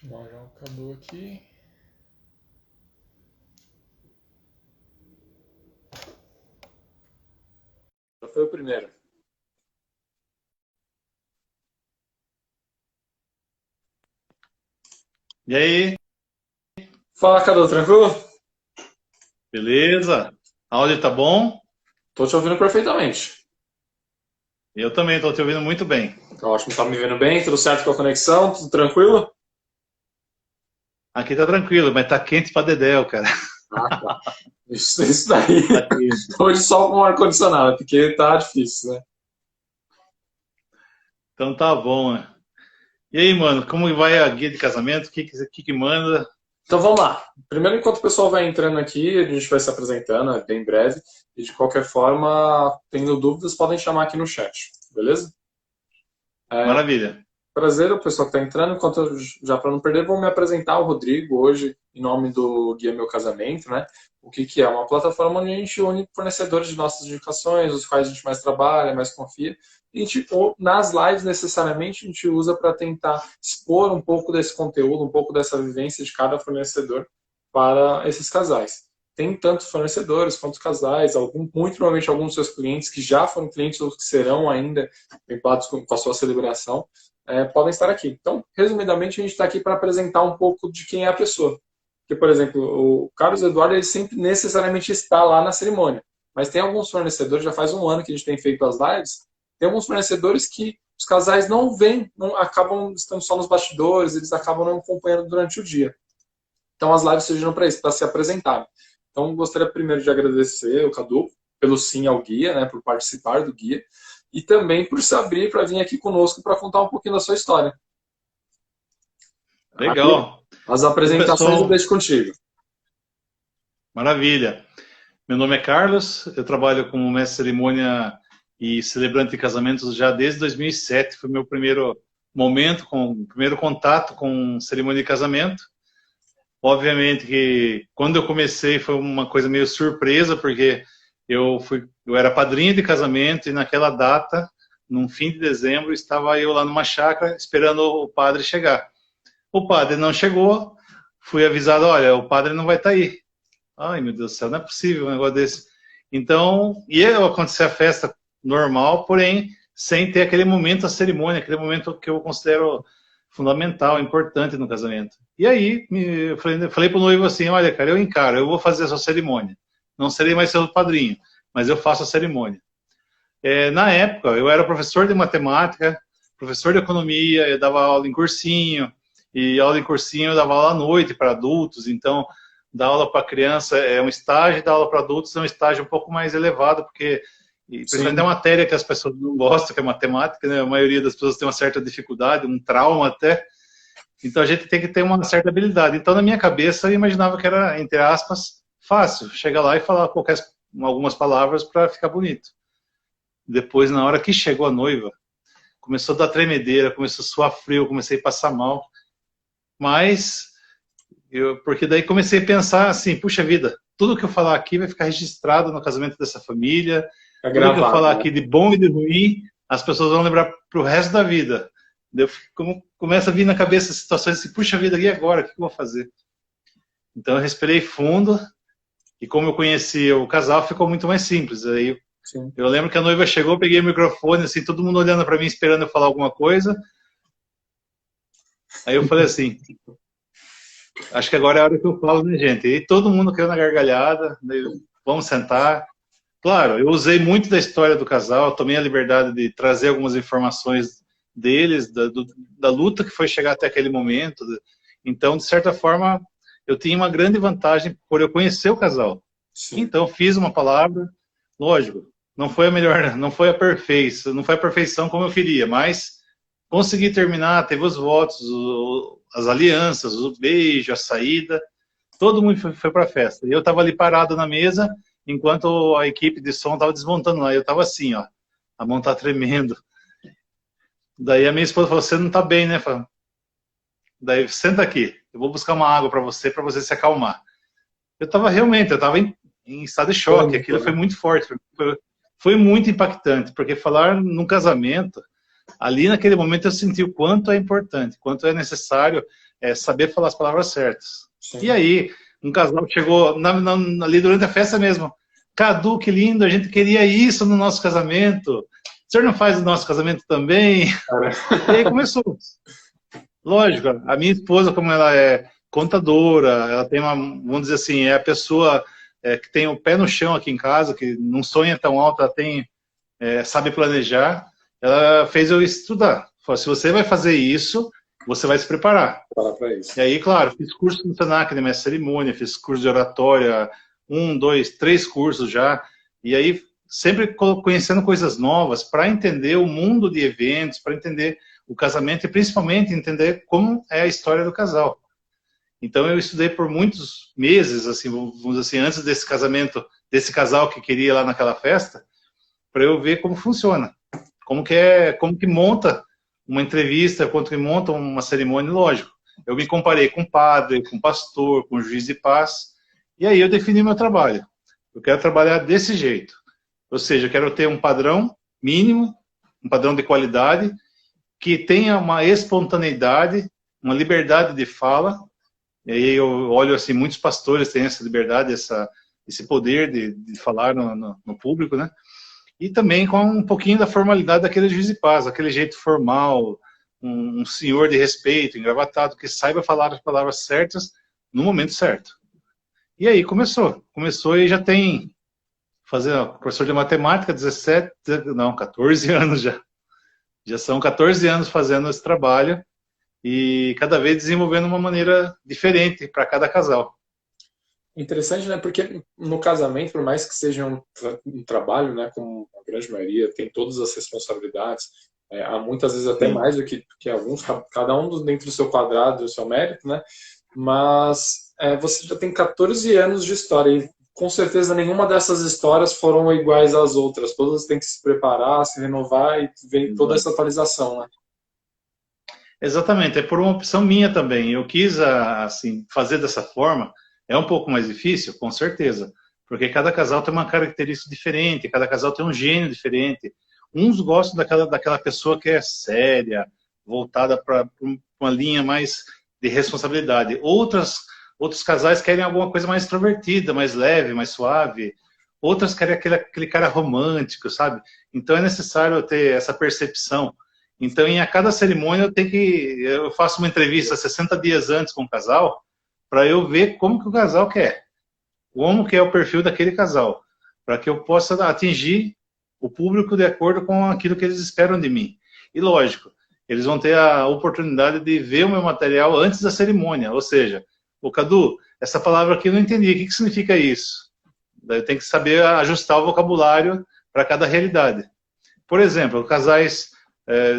Chamar já o Cadu aqui. Já foi o primeiro. E aí, Fala, Cadu, tranquilo? beleza? Áudio tá bom? Tô te ouvindo perfeitamente. Eu também estou te ouvindo muito bem. Tá ótimo, tá me vendo bem? Tudo certo com a conexão? Tudo tranquilo? Aqui tá tranquilo, mas tá quente pra dedéu, cara. Ah, tá. Isso daí. Tá quente. Hoje só com ar-condicionado, porque tá difícil, né? Então tá bom, né? E aí, mano, como vai a guia de casamento? O que manda? Então vamos lá. Primeiro, enquanto o pessoal vai entrando aqui, a gente vai se apresentando, é bem breve. E de qualquer forma, tendo dúvidas, podem chamar aqui no chat, beleza? Maravilha. Prazer, o pessoal que está entrando. Enquanto já para não perder, vou me apresentar o Rodrigo hoje, em nome do Guia Meu Casamento, né? O que, que é? Uma plataforma onde a gente une fornecedores de nossas indicações, os quais a gente mais trabalha, mais confia. E a gente, ou nas lives, necessariamente, a gente usa para tentar expor um pouco desse conteúdo, um pouco dessa vivência de cada fornecedor para esses casais. Tem tantos fornecedores quanto casais, muito provavelmente alguns dos seus clientes que já foram clientes ou que serão ainda vinculados com a sua celebração podem estar aqui. Então, resumidamente, a gente está aqui para apresentar um pouco de quem é a pessoa. Porque, por exemplo, o Carlos Eduardo, ele sempre necessariamente está lá na cerimônia. Mas tem alguns fornecedores, já faz um ano que a gente tem feito as lives, tem alguns fornecedores que os casais não vêm, não, acabam estando só nos bastidores, eles acabam não acompanhando durante o dia. Então, as lives surgiram para isso, para se apresentar. Então, gostaria primeiro de agradecer o Cadu pelo sim ao guia, né, por participar do guia, e também por se abrir para vir aqui conosco para contar um pouquinho da sua história. Legal. As apresentações eu Pessoal, deixo contigo. maravilha. Meu nome é Carlos, eu trabalho como mestre de cerimônia e celebrante de casamentos já desde 2007. Foi meu primeiro primeiro contato com cerimônia de casamento. Obviamente que quando eu comecei foi uma coisa meio surpresa, porque eu era padrinho de casamento e naquela data, num fim de dezembro, estava eu lá numa chácara esperando o padre chegar. O padre não chegou, fui avisado, olha, o padre não vai estar aí. Ai, meu Deus do céu, não é possível um negócio desse. Então, ia acontecer a festa normal, porém, sem ter aquele momento da cerimônia, aquele momento que eu considero fundamental, importante no casamento. E aí, falei pro noivo assim, olha, cara, eu encaro, eu vou fazer a sua cerimônia. Não serei mais seu padrinho, mas eu faço a cerimônia. Na época, eu era professor de matemática, professor de economia, eu dava aula em cursinho, e aula em cursinho eu dava aula à noite para adultos, então dar aula para criança é um estágio, dar aula para adultos é um estágio um pouco mais elevado, porque principalmente é uma matéria que as pessoas não gostam, que é matemática, né? A maioria das pessoas tem uma certa dificuldade, um trauma até, então a gente tem que ter uma certa habilidade. Então na minha cabeça eu imaginava que era, entre aspas, fácil, chegar lá e falar algumas palavras para ficar bonito. Depois, na hora que chegou a noiva, começou a dar tremedeira, começou a suar frio, comecei a passar mal, mas porque daí comecei a pensar assim, puxa vida, tudo que eu falar aqui vai ficar registrado no casamento dessa família, tudo que eu falar aqui de bom e de ruim, as pessoas vão lembrar pro resto da vida. Daí começa a vir na cabeça situações assim, puxa vida, e agora? O que eu vou fazer? Então eu respirei fundo, e como eu conhecia o casal, ficou muito mais simples. Aí eu lembro que a noiva chegou, peguei o microfone, assim, todo mundo olhando para mim, esperando eu falar alguma coisa. Aí eu falei assim, acho que agora é a hora que eu falo, né, gente? E todo mundo caiu na gargalhada, vamos sentar. Claro, eu usei muito da história do casal, tomei a liberdade de trazer algumas informações deles, da luta que foi chegar até aquele momento. Então, de certa forma, eu tinha uma grande vantagem por eu conhecer o casal. Sim. Então, fiz uma palavra, lógico, não foi a melhor, não foi a perfeição como eu queria, mas consegui terminar, teve os votos, as alianças, o beijo, a saída, todo mundo foi para a festa. E eu estava ali parado na mesa, enquanto a equipe de som estava desmontando lá. Eu estava assim, ó, a mão tá tremendo. Daí a minha esposa falou, você não está bem, né? Falei, daí, senta aqui, eu vou buscar uma água para você se acalmar. Eu estava em estado de choque, aquilo foi muito forte, foi muito impactante, porque falar num casamento, ali naquele momento eu senti o quanto é importante, quanto é necessário é saber falar as palavras certas. Sim. E aí, um casal chegou ali durante a festa mesmo. Cadu, que lindo, a gente queria isso no nosso casamento. O senhor não faz o nosso casamento também? E aí começou. Lógico, a minha esposa, como ela é contadora, ela tem uma, vamos dizer assim, é a pessoa que tem o pé no chão aqui em casa, que não sonha tão alto, ela tem, sabe planejar. Ela fez eu estudar. Falou, se você vai fazer isso, você vai se preparar. Para isso. E aí, claro, fiz curso no Senac de mestre cerimônia, fiz curso de oratória, 1, 2, 3 cursos já. E aí, sempre conhecendo coisas novas para entender o mundo de eventos, para entender o casamento e principalmente entender como é a história do casal. Então eu estudei por muitos meses, assim, vamos dizer assim, antes desse casamento, desse casal que queria ir lá naquela festa, para eu ver como funciona, como que monta uma entrevista, como que monta uma cerimônia, lógico. Eu me comparei com padre, com pastor, com juiz de paz, e aí eu defini meu trabalho. Eu quero trabalhar desse jeito. Ou seja, eu quero ter um padrão mínimo, um padrão de qualidade, que tenha uma espontaneidade, uma liberdade de fala. E aí eu olho assim, muitos pastores têm essa liberdade, esse poder de falar no público, né? E também com um pouquinho da formalidade daquele juiz de paz, aquele jeito formal, um senhor de respeito, engravatado, que saiba falar as palavras certas no momento certo. E aí começou e já tem, professor de matemática, 14 anos já. Já são 14 anos fazendo esse trabalho e cada vez desenvolvendo uma maneira diferente para cada casal. Interessante, né? Porque no casamento, por mais que seja um trabalho, né, como a grande maioria, tem todas as responsabilidades, há muitas vezes até mais do que alguns, cada um dentro do seu quadrado, do seu mérito, né? Mas você já tem 14 anos de história e com certeza nenhuma dessas histórias foram iguais às outras. Todas têm que se preparar, se renovar e vem toda essa atualização, né? Exatamente, é por uma opção minha também. Eu quis assim, fazer dessa forma. É um pouco mais difícil, com certeza, porque cada casal tem uma característica diferente, cada casal tem um gênio diferente. Uns gostam daquela pessoa que é séria, voltada para uma linha mais de responsabilidade. Outros casais querem alguma coisa mais extrovertida, mais leve, mais suave. Outras querem aquele cara romântico, sabe? Então é necessário eu ter essa percepção. Então, em a cada cerimônia, eu faço uma entrevista 60 dias antes com o casal, para eu ver como que o casal quer, como que é o perfil daquele casal, para que eu possa atingir o público de acordo com aquilo que eles esperam de mim. E lógico, eles vão ter a oportunidade de ver o meu material antes da cerimônia, ou seja, Cadu, essa palavra aqui eu não entendi, o que significa isso? Eu tenho que saber ajustar o vocabulário para cada realidade. Por exemplo, casais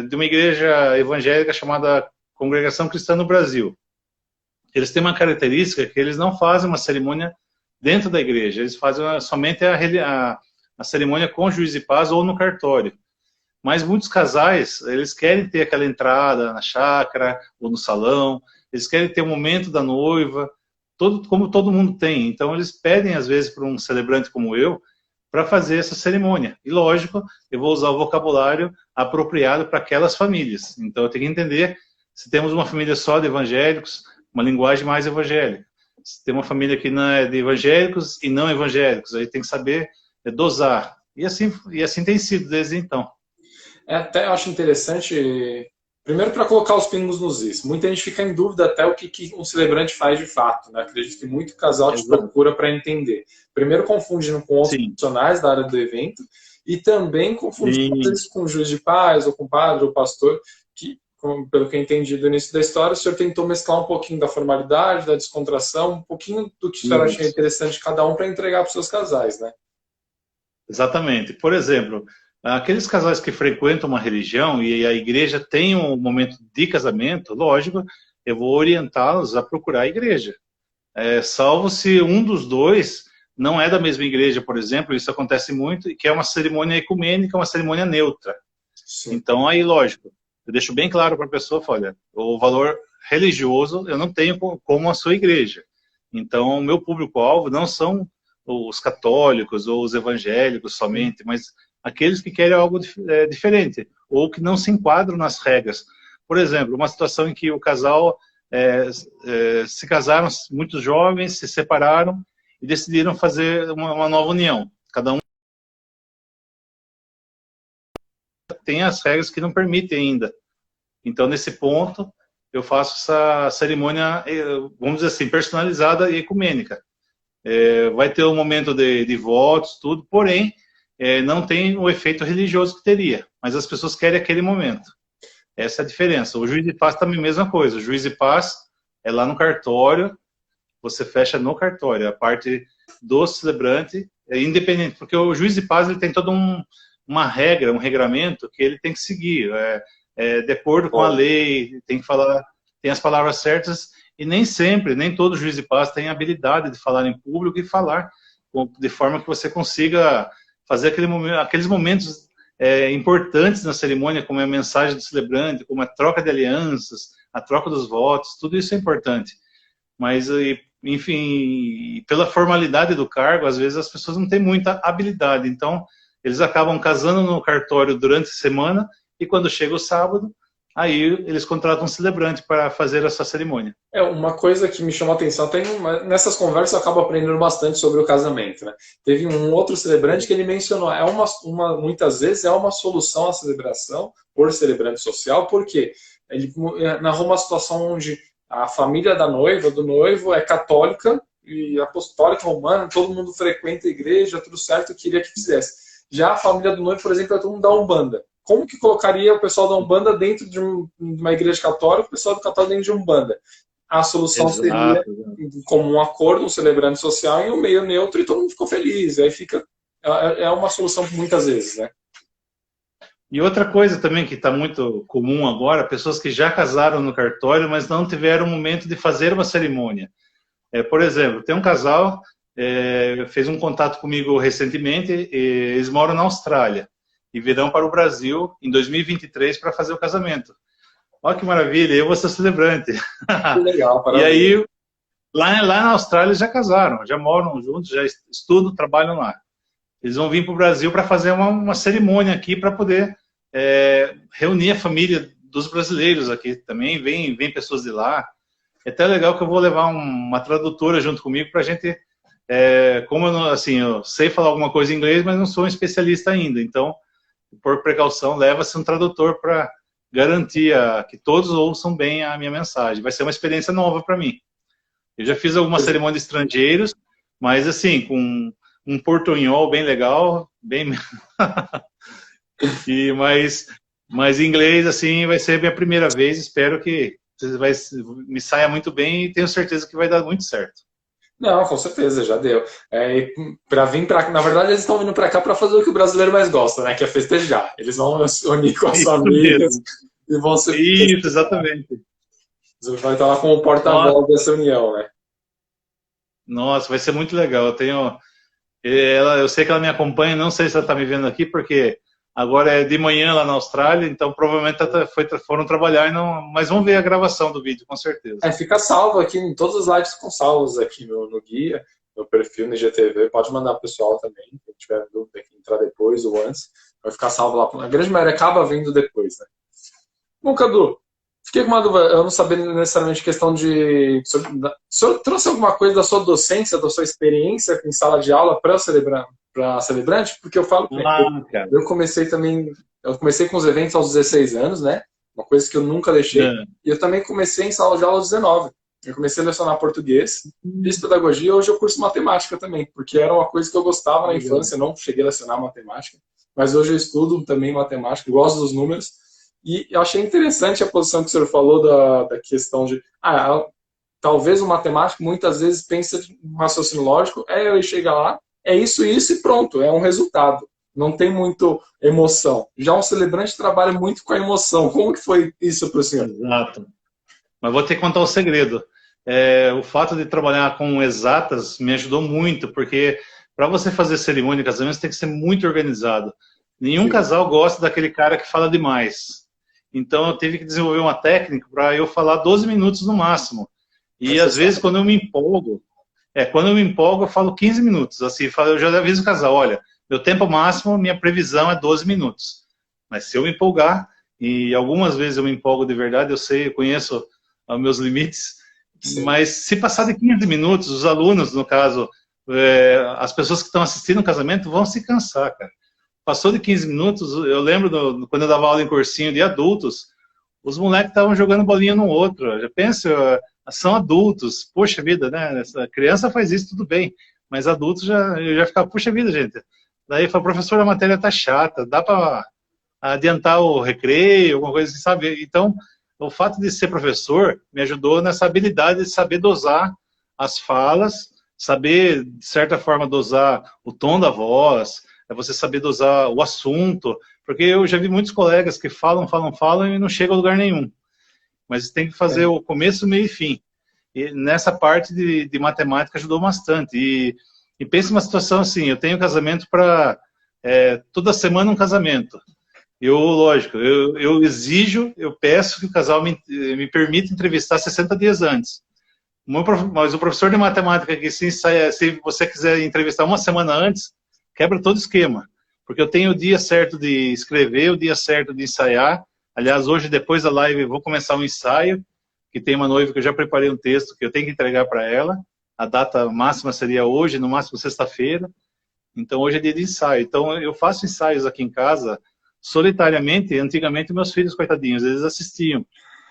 de uma igreja evangélica chamada Congregação Cristã no Brasil. Eles têm uma característica que eles não fazem uma cerimônia dentro da igreja, eles fazem somente a cerimônia com o juiz de paz ou no cartório. Mas muitos casais, eles querem ter aquela entrada na chácara ou no salão, eles querem ter o momento da noiva, como todo mundo tem. Então eles pedem às vezes para um celebrante como eu, para fazer essa cerimônia. E lógico, eu vou usar o vocabulário apropriado para aquelas famílias. Então eu tenho que entender se temos uma família só de evangélicos, uma linguagem mais evangélica. Se tem uma família que não é de evangélicos e não evangélicos, aí tem que saber dosar. E assim tem sido desde então. Até eu acho interessante, primeiro para colocar os pingos nos is. Muita gente fica em dúvida até o que um celebrante faz de fato, né? Acredito que muito casal te procura para entender. Primeiro confundindo com outros profissionais da área do evento e também confundindo com o juiz de paz, ou com o padre, ou pastor, que, pelo que eu entendi do início da história, o senhor tentou mesclar um pouquinho da formalidade, da descontração, um pouquinho do que o senhor achou interessante de cada um para entregar para os seus casais, né? Exatamente. Por exemplo, aqueles casais que frequentam uma religião e a igreja tem um momento de casamento, lógico, eu vou orientá-los a procurar a igreja. Salvo se um dos dois não é da mesma igreja, por exemplo, isso acontece muito, que é uma cerimônia ecumênica, uma cerimônia neutra. Sim. Então, aí, lógico, eu deixo bem claro para a pessoa, olha, o valor religioso eu não tenho como a sua igreja. Então, o meu público-alvo não são os católicos ou os evangélicos somente, mas aqueles que querem algo diferente, ou que não se enquadram nas regras. Por exemplo, uma situação em que o casal se casaram muito jovens, se separaram e decidiram fazer uma nova união. Cada um tem as regras que não permitem ainda. Então, nesse ponto, eu faço essa cerimônia, vamos dizer assim, personalizada e ecumênica. Vai ter um momento de votos, tudo, porém, não tem o efeito religioso que teria, mas as pessoas querem aquele momento. Essa é a diferença. O juiz de paz também é a mesma coisa. O juiz de paz é lá no cartório, você fecha no cartório. A parte do celebrante é independente, porque o juiz de paz ele tem toda uma regra, um regramento que ele tem que seguir. De acordo com a lei, tem que falar, tem as palavras certas, e nem sempre, nem todo juiz de paz tem a habilidade de falar em público e falar de forma que você consiga fazer aqueles momentos importantes na cerimônia, como é a mensagem do celebrante, como a troca de alianças, a troca dos votos, tudo isso é importante. Mas, enfim, pela formalidade do cargo, às vezes as pessoas não têm muita habilidade, então eles acabam casando no cartório durante a semana, e quando chega o sábado, aí eles contratam um celebrante para fazer essa cerimônia. Uma coisa que me chamou a atenção, nessas conversas eu acabo aprendendo bastante sobre o casamento, né? Teve um outro celebrante que ele mencionou, muitas vezes é uma solução à celebração por celebrante social, porque ele narrou uma situação onde a família da noiva, do noivo, é católica e apostólica romana, todo mundo frequenta a igreja, tudo certo, queria que fizesse. Já a família do noivo, por exemplo, é todo mundo da Umbanda. Como que colocaria o pessoal da Umbanda dentro de uma igreja católica, o pessoal do católico dentro de Umbanda? A solução seria como um acordo, um celebrante social em um meio neutro e todo mundo ficou feliz. Aí uma solução muitas vezes, né? E outra coisa também que está muito comum agora, pessoas que já casaram no cartório, mas não tiveram o momento de fazer uma cerimônia. Por exemplo, tem um casal, fez um contato comigo recentemente, eles moram na Austrália e virão para o Brasil em 2023 para fazer o casamento. Olha que maravilha, eu vou ser celebrante. Que legal, parabéns. E aí, lá na Austrália já casaram, já moram juntos, já estudam, trabalham lá. Eles vão vir para o Brasil para fazer uma cerimônia aqui para poder reunir a família dos brasileiros aqui também. Vem pessoas de lá. É até legal que eu vou levar uma tradutora junto comigo para a gente... como eu sei falar alguma coisa em inglês, mas não sou um especialista ainda, então... por precaução, leva-se um tradutor para garantir que todos ouçam bem a minha mensagem. Vai ser uma experiência nova para mim. Eu já fiz algumas cerimônias de estrangeiros, mas assim, com um portunhol bem legal, mas em inglês, assim, vai ser a minha primeira vez. Espero que me saia muito bem e tenho certeza que vai dar muito certo. Não, com certeza, já deu. Para vir para cá, na verdade, eles estão vindo para cá para fazer o que o brasileiro mais gosta, né? Que é festejar. Eles vão se unir com as famílias e vão se... Isso, exatamente. Você vai estar lá como porta-voz dessa união, né? Nossa, vai ser muito legal. Eu sei que ela me acompanha, não sei se ela está me vendo aqui, porque agora é de manhã lá na Austrália, então provavelmente foram trabalhar, mas vamos ver a gravação do vídeo, com certeza. Fica salvo aqui, em todos os lives ficam salvos aqui no guia, no perfil, no IGTV, pode mandar pro pessoal também, quem tiver dúvida que entrar depois ou antes, vai ficar salvo lá. A grande maioria acaba vindo depois, né? Bom, Cadu, fiquei com uma dúvida, eu não sabia necessariamente questão de... O senhor trouxe alguma coisa da sua docência, da sua experiência em sala de aula para celebrante? Porque eu falo, eu comecei com os eventos aos 16 anos, né? Uma coisa que eu nunca deixei. E eu também comecei em sala de aula aos 19. Eu comecei a lecionar português, fiz pedagogia, e hoje eu curso matemática também, porque era uma coisa que eu gostava na infância, não cheguei a lecionar matemática, mas hoje eu estudo também matemática, gosto dos números. E eu achei interessante a posição que o senhor falou da questão de... talvez o matemático muitas vezes pensa em raciocínio lógico, ele chega lá, é isso e pronto, é um resultado. Não tem muito emoção. Já um celebrante trabalha muito com a emoção. Como que foi isso para o senhor? Exato. Mas vou ter que contar o segredo. O fato de trabalhar com exatas me ajudou muito, porque para você fazer cerimônia de casamento, você tem que ser muito organizado. Nenhum casal gosta daquele cara que fala demais. Então eu tive que desenvolver uma técnica para eu falar 12 minutos no máximo. E às vezes quando eu me empolgo, eu falo 15 minutos. Assim, eu já aviso o casal, olha, meu tempo máximo, minha previsão é 12 minutos. Mas se eu me empolgar, e algumas vezes eu me empolgo de verdade, eu conheço aos meus limites. Sim. Mas se passar de 15 minutos, os alunos, no caso, as pessoas que estão assistindo o casamento vão se cansar, cara. Passou de 15 minutos, eu lembro quando eu dava aula em cursinho de adultos, os moleques estavam jogando bolinha no outro. Já penso, são adultos, poxa vida, né? Essa criança faz isso, tudo bem. Mas adultos eu já ficava, puxa vida, gente. Daí eu falo, professor, a matéria tá chata, dá para adiantar o recreio, alguma coisa assim, sabe? Então, o fato de ser professor me ajudou nessa habilidade de saber dosar as falas, saber, de certa forma, dosar o tom da voz, você saber dosar o assunto, porque eu já vi muitos colegas que falam e não chegam a lugar nenhum. Mas tem que fazer o começo, meio e fim. E nessa parte de matemática ajudou bastante. E pense uma situação assim, eu tenho casamento para... toda semana um casamento. Lógico, eu exijo, eu peço que o casal me permita entrevistar 60 dias antes. Mas o professor de matemática que se você quiser entrevistar uma semana antes, quebra todo o esquema. Porque eu tenho o dia certo de escrever, o dia certo de ensaiar. Aliás, hoje, depois da live, eu vou começar um ensaio, que tem uma noiva que eu já preparei um texto que eu tenho que entregar para ela. A data máxima seria hoje, no máximo sexta-feira. Então, hoje é dia de ensaio. Então, eu faço ensaios aqui em casa, solitariamente. Antigamente, meus filhos, coitadinhos, eles assistiam.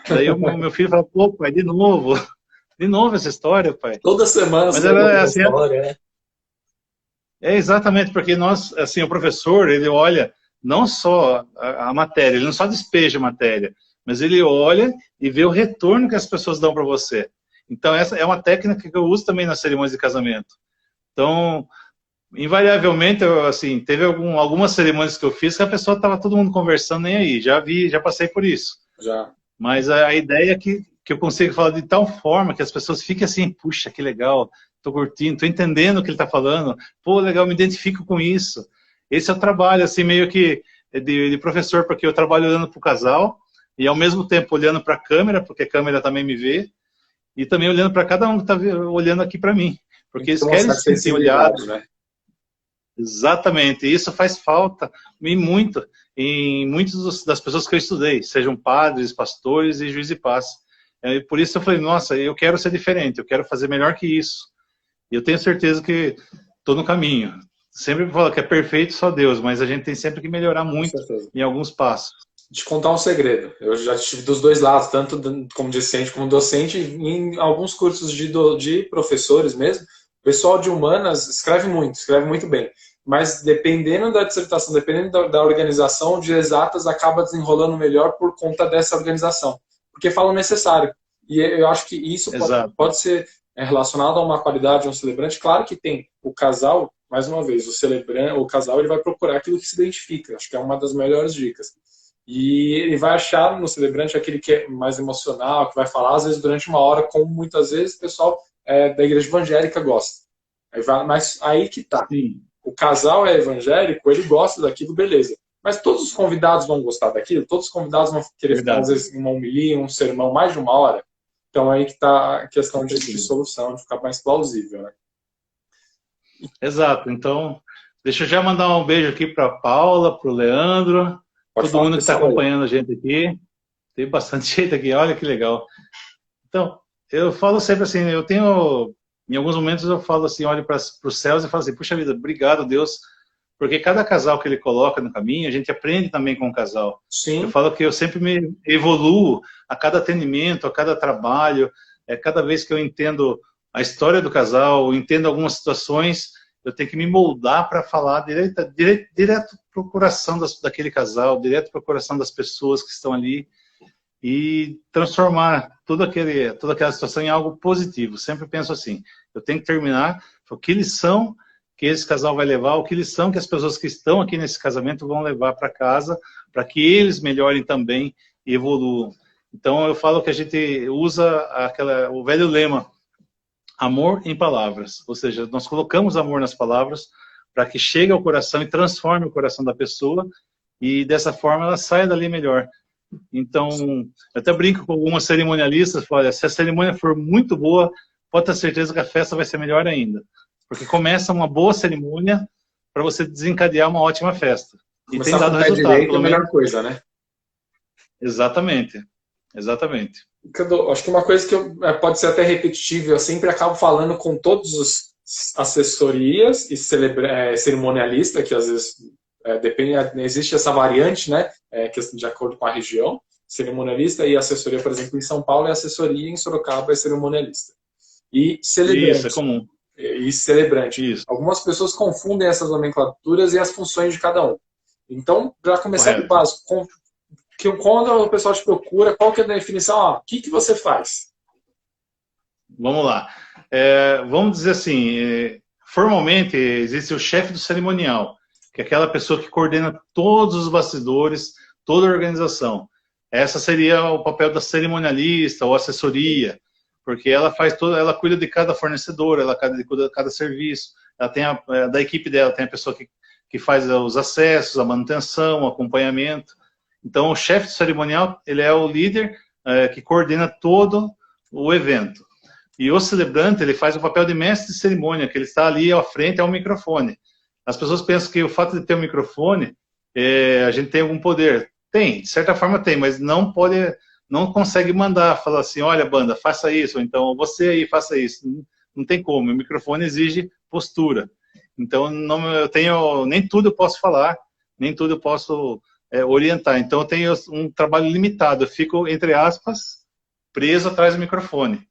Daí, o meu filho fala, pô, pai, de novo essa história, pai. Toda semana mas você era assim, história, né? Exatamente, porque nós, assim, o professor, ele olha não só a matéria, ele não só despeja a matéria, mas ele olha e vê o retorno que as pessoas dão para você. Então, essa é uma técnica que eu uso também nas cerimônias de casamento. Então, invariavelmente, assim, teve algumas cerimônias que eu fiz que a pessoa estava todo mundo conversando, nem aí. Já passei por isso. Já. Mas a ideia é que eu consigo falar de tal forma que as pessoas fiquem assim, puxa, que legal, tô curtindo, tô entendendo o que ele tá falando, pô, legal, me identifico com isso. Esse é o trabalho, assim, meio que de professor, porque eu trabalho olhando pro casal e ao mesmo tempo olhando para a câmera, porque a câmera também me vê, e também olhando para cada um que tá olhando aqui para mim, porque eles querem se sentir olhados. Né? Exatamente, isso faz falta em muitas das pessoas que eu estudei, sejam padres, pastores e juízes de paz. Por isso eu falei, nossa, eu quero ser diferente, eu quero fazer melhor que isso. E eu tenho certeza que estou no caminho. Sempre falo que é perfeito só Deus, mas a gente tem sempre que melhorar muito em alguns passos. Te contar um segredo. Eu já estive dos dois lados, tanto como discente como docente, em alguns cursos de professores mesmo. O pessoal de humanas escreve muito bem. Mas dependendo da dissertação, dependendo da organização, de exatas acaba desenrolando melhor por conta dessa organização. Porque falam necessário. E eu acho que isso pode ser relacionado a uma qualidade de um celebrante. Claro que tem o casal, mais uma vez, o casal ele vai procurar aquilo que se identifica. Acho que é uma das melhores dicas. E ele vai achar no celebrante aquele que é mais emocional, que vai falar, às vezes, durante uma hora, como muitas vezes o pessoal da igreja evangélica gosta. Mas aí que tá. Sim. O casal é evangélico, ele gosta daquilo, beleza. Mas todos os convidados vão gostar daquilo? Todos os convidados vão querer ficar, às vezes, uma homilia, um sermão, mais de uma hora? Então, aí que está a questão de solução, de ficar mais plausível, né? Exato. Então, deixa eu já mandar um beijo aqui para a Paula, para o Leandro, todo mundo que está acompanhando a gente aqui. Tem bastante gente aqui, olha que legal. Então, eu falo sempre assim, em alguns momentos eu falo assim, olho para os céus e falo assim, puxa vida, obrigado, Deus, porque cada casal que ele coloca no caminho, a gente aprende também com o casal. Sim. Eu falo que eu sempre me evoluo a cada atendimento, a cada trabalho, cada vez que eu entendo a história do casal, entendo algumas situações, eu tenho que me moldar para falar direto para o coração daquele casal, direto para o coração das pessoas que estão ali e transformar toda aquela situação em algo positivo. Sempre penso assim, eu tenho que terminar, que lição que esse casal vai levar, o que lição que as pessoas que estão aqui nesse casamento vão levar para casa, para que eles melhorem também e evoluam. Então eu falo que a gente usa o velho lema, amor em palavras, ou seja, nós colocamos amor nas palavras para que chegue ao coração e transforme o coração da pessoa e dessa forma ela saia dali melhor. Então, eu até brinco com algumas cerimonialistas, olha, se a cerimônia for muito boa, pode ter certeza que a festa vai ser melhor ainda. Porque começa uma boa cerimônia para você desencadear uma ótima festa. E começar tem dado resultado. É a melhor coisa, né? Exatamente. Exatamente. Cadu, acho que uma coisa que pode ser até repetitiva, eu sempre acabo falando com todos os assessorias e cerimonialista, que às vezes depende, existe essa variante, né, de acordo com a região, cerimonialista e assessoria, por exemplo, em São Paulo é assessoria, em Sorocaba é cerimonialista. E celebrante. Isso, é comum. E celebrante. Isso. Algumas pessoas confundem essas nomenclaturas e as funções de cada um. Então, para começar do básico, quando o pessoal te procura, qual que é a definição? O que você faz? Vamos lá. Vamos dizer assim, formalmente existe o chefe do cerimonial, que é aquela pessoa que coordena todos os bastidores, toda a organização. Essa seria o papel da cerimonialista ou assessoria, porque ela faz ela cuida de cada fornecedor, ela cuida de cada serviço, ela tem da equipe dela, tem a pessoa que faz os acessos, a manutenção, o acompanhamento. Então, o chefe do cerimonial, ele é o líder que coordena todo o evento. E o celebrante, ele faz o papel de mestre de cerimônia, que ele está ali à frente ao microfone. As pessoas pensam que o fato de ter um microfone, a gente tem algum poder. Tem, de certa forma tem, mas não consegue mandar, falar assim, olha, banda, faça isso, ou então você aí faça isso. Não tem como, o microfone exige postura. Então, nem tudo eu posso falar, nem tudo eu posso orientar. Então, eu tenho um trabalho limitado, eu fico, entre aspas, preso atrás do microfone.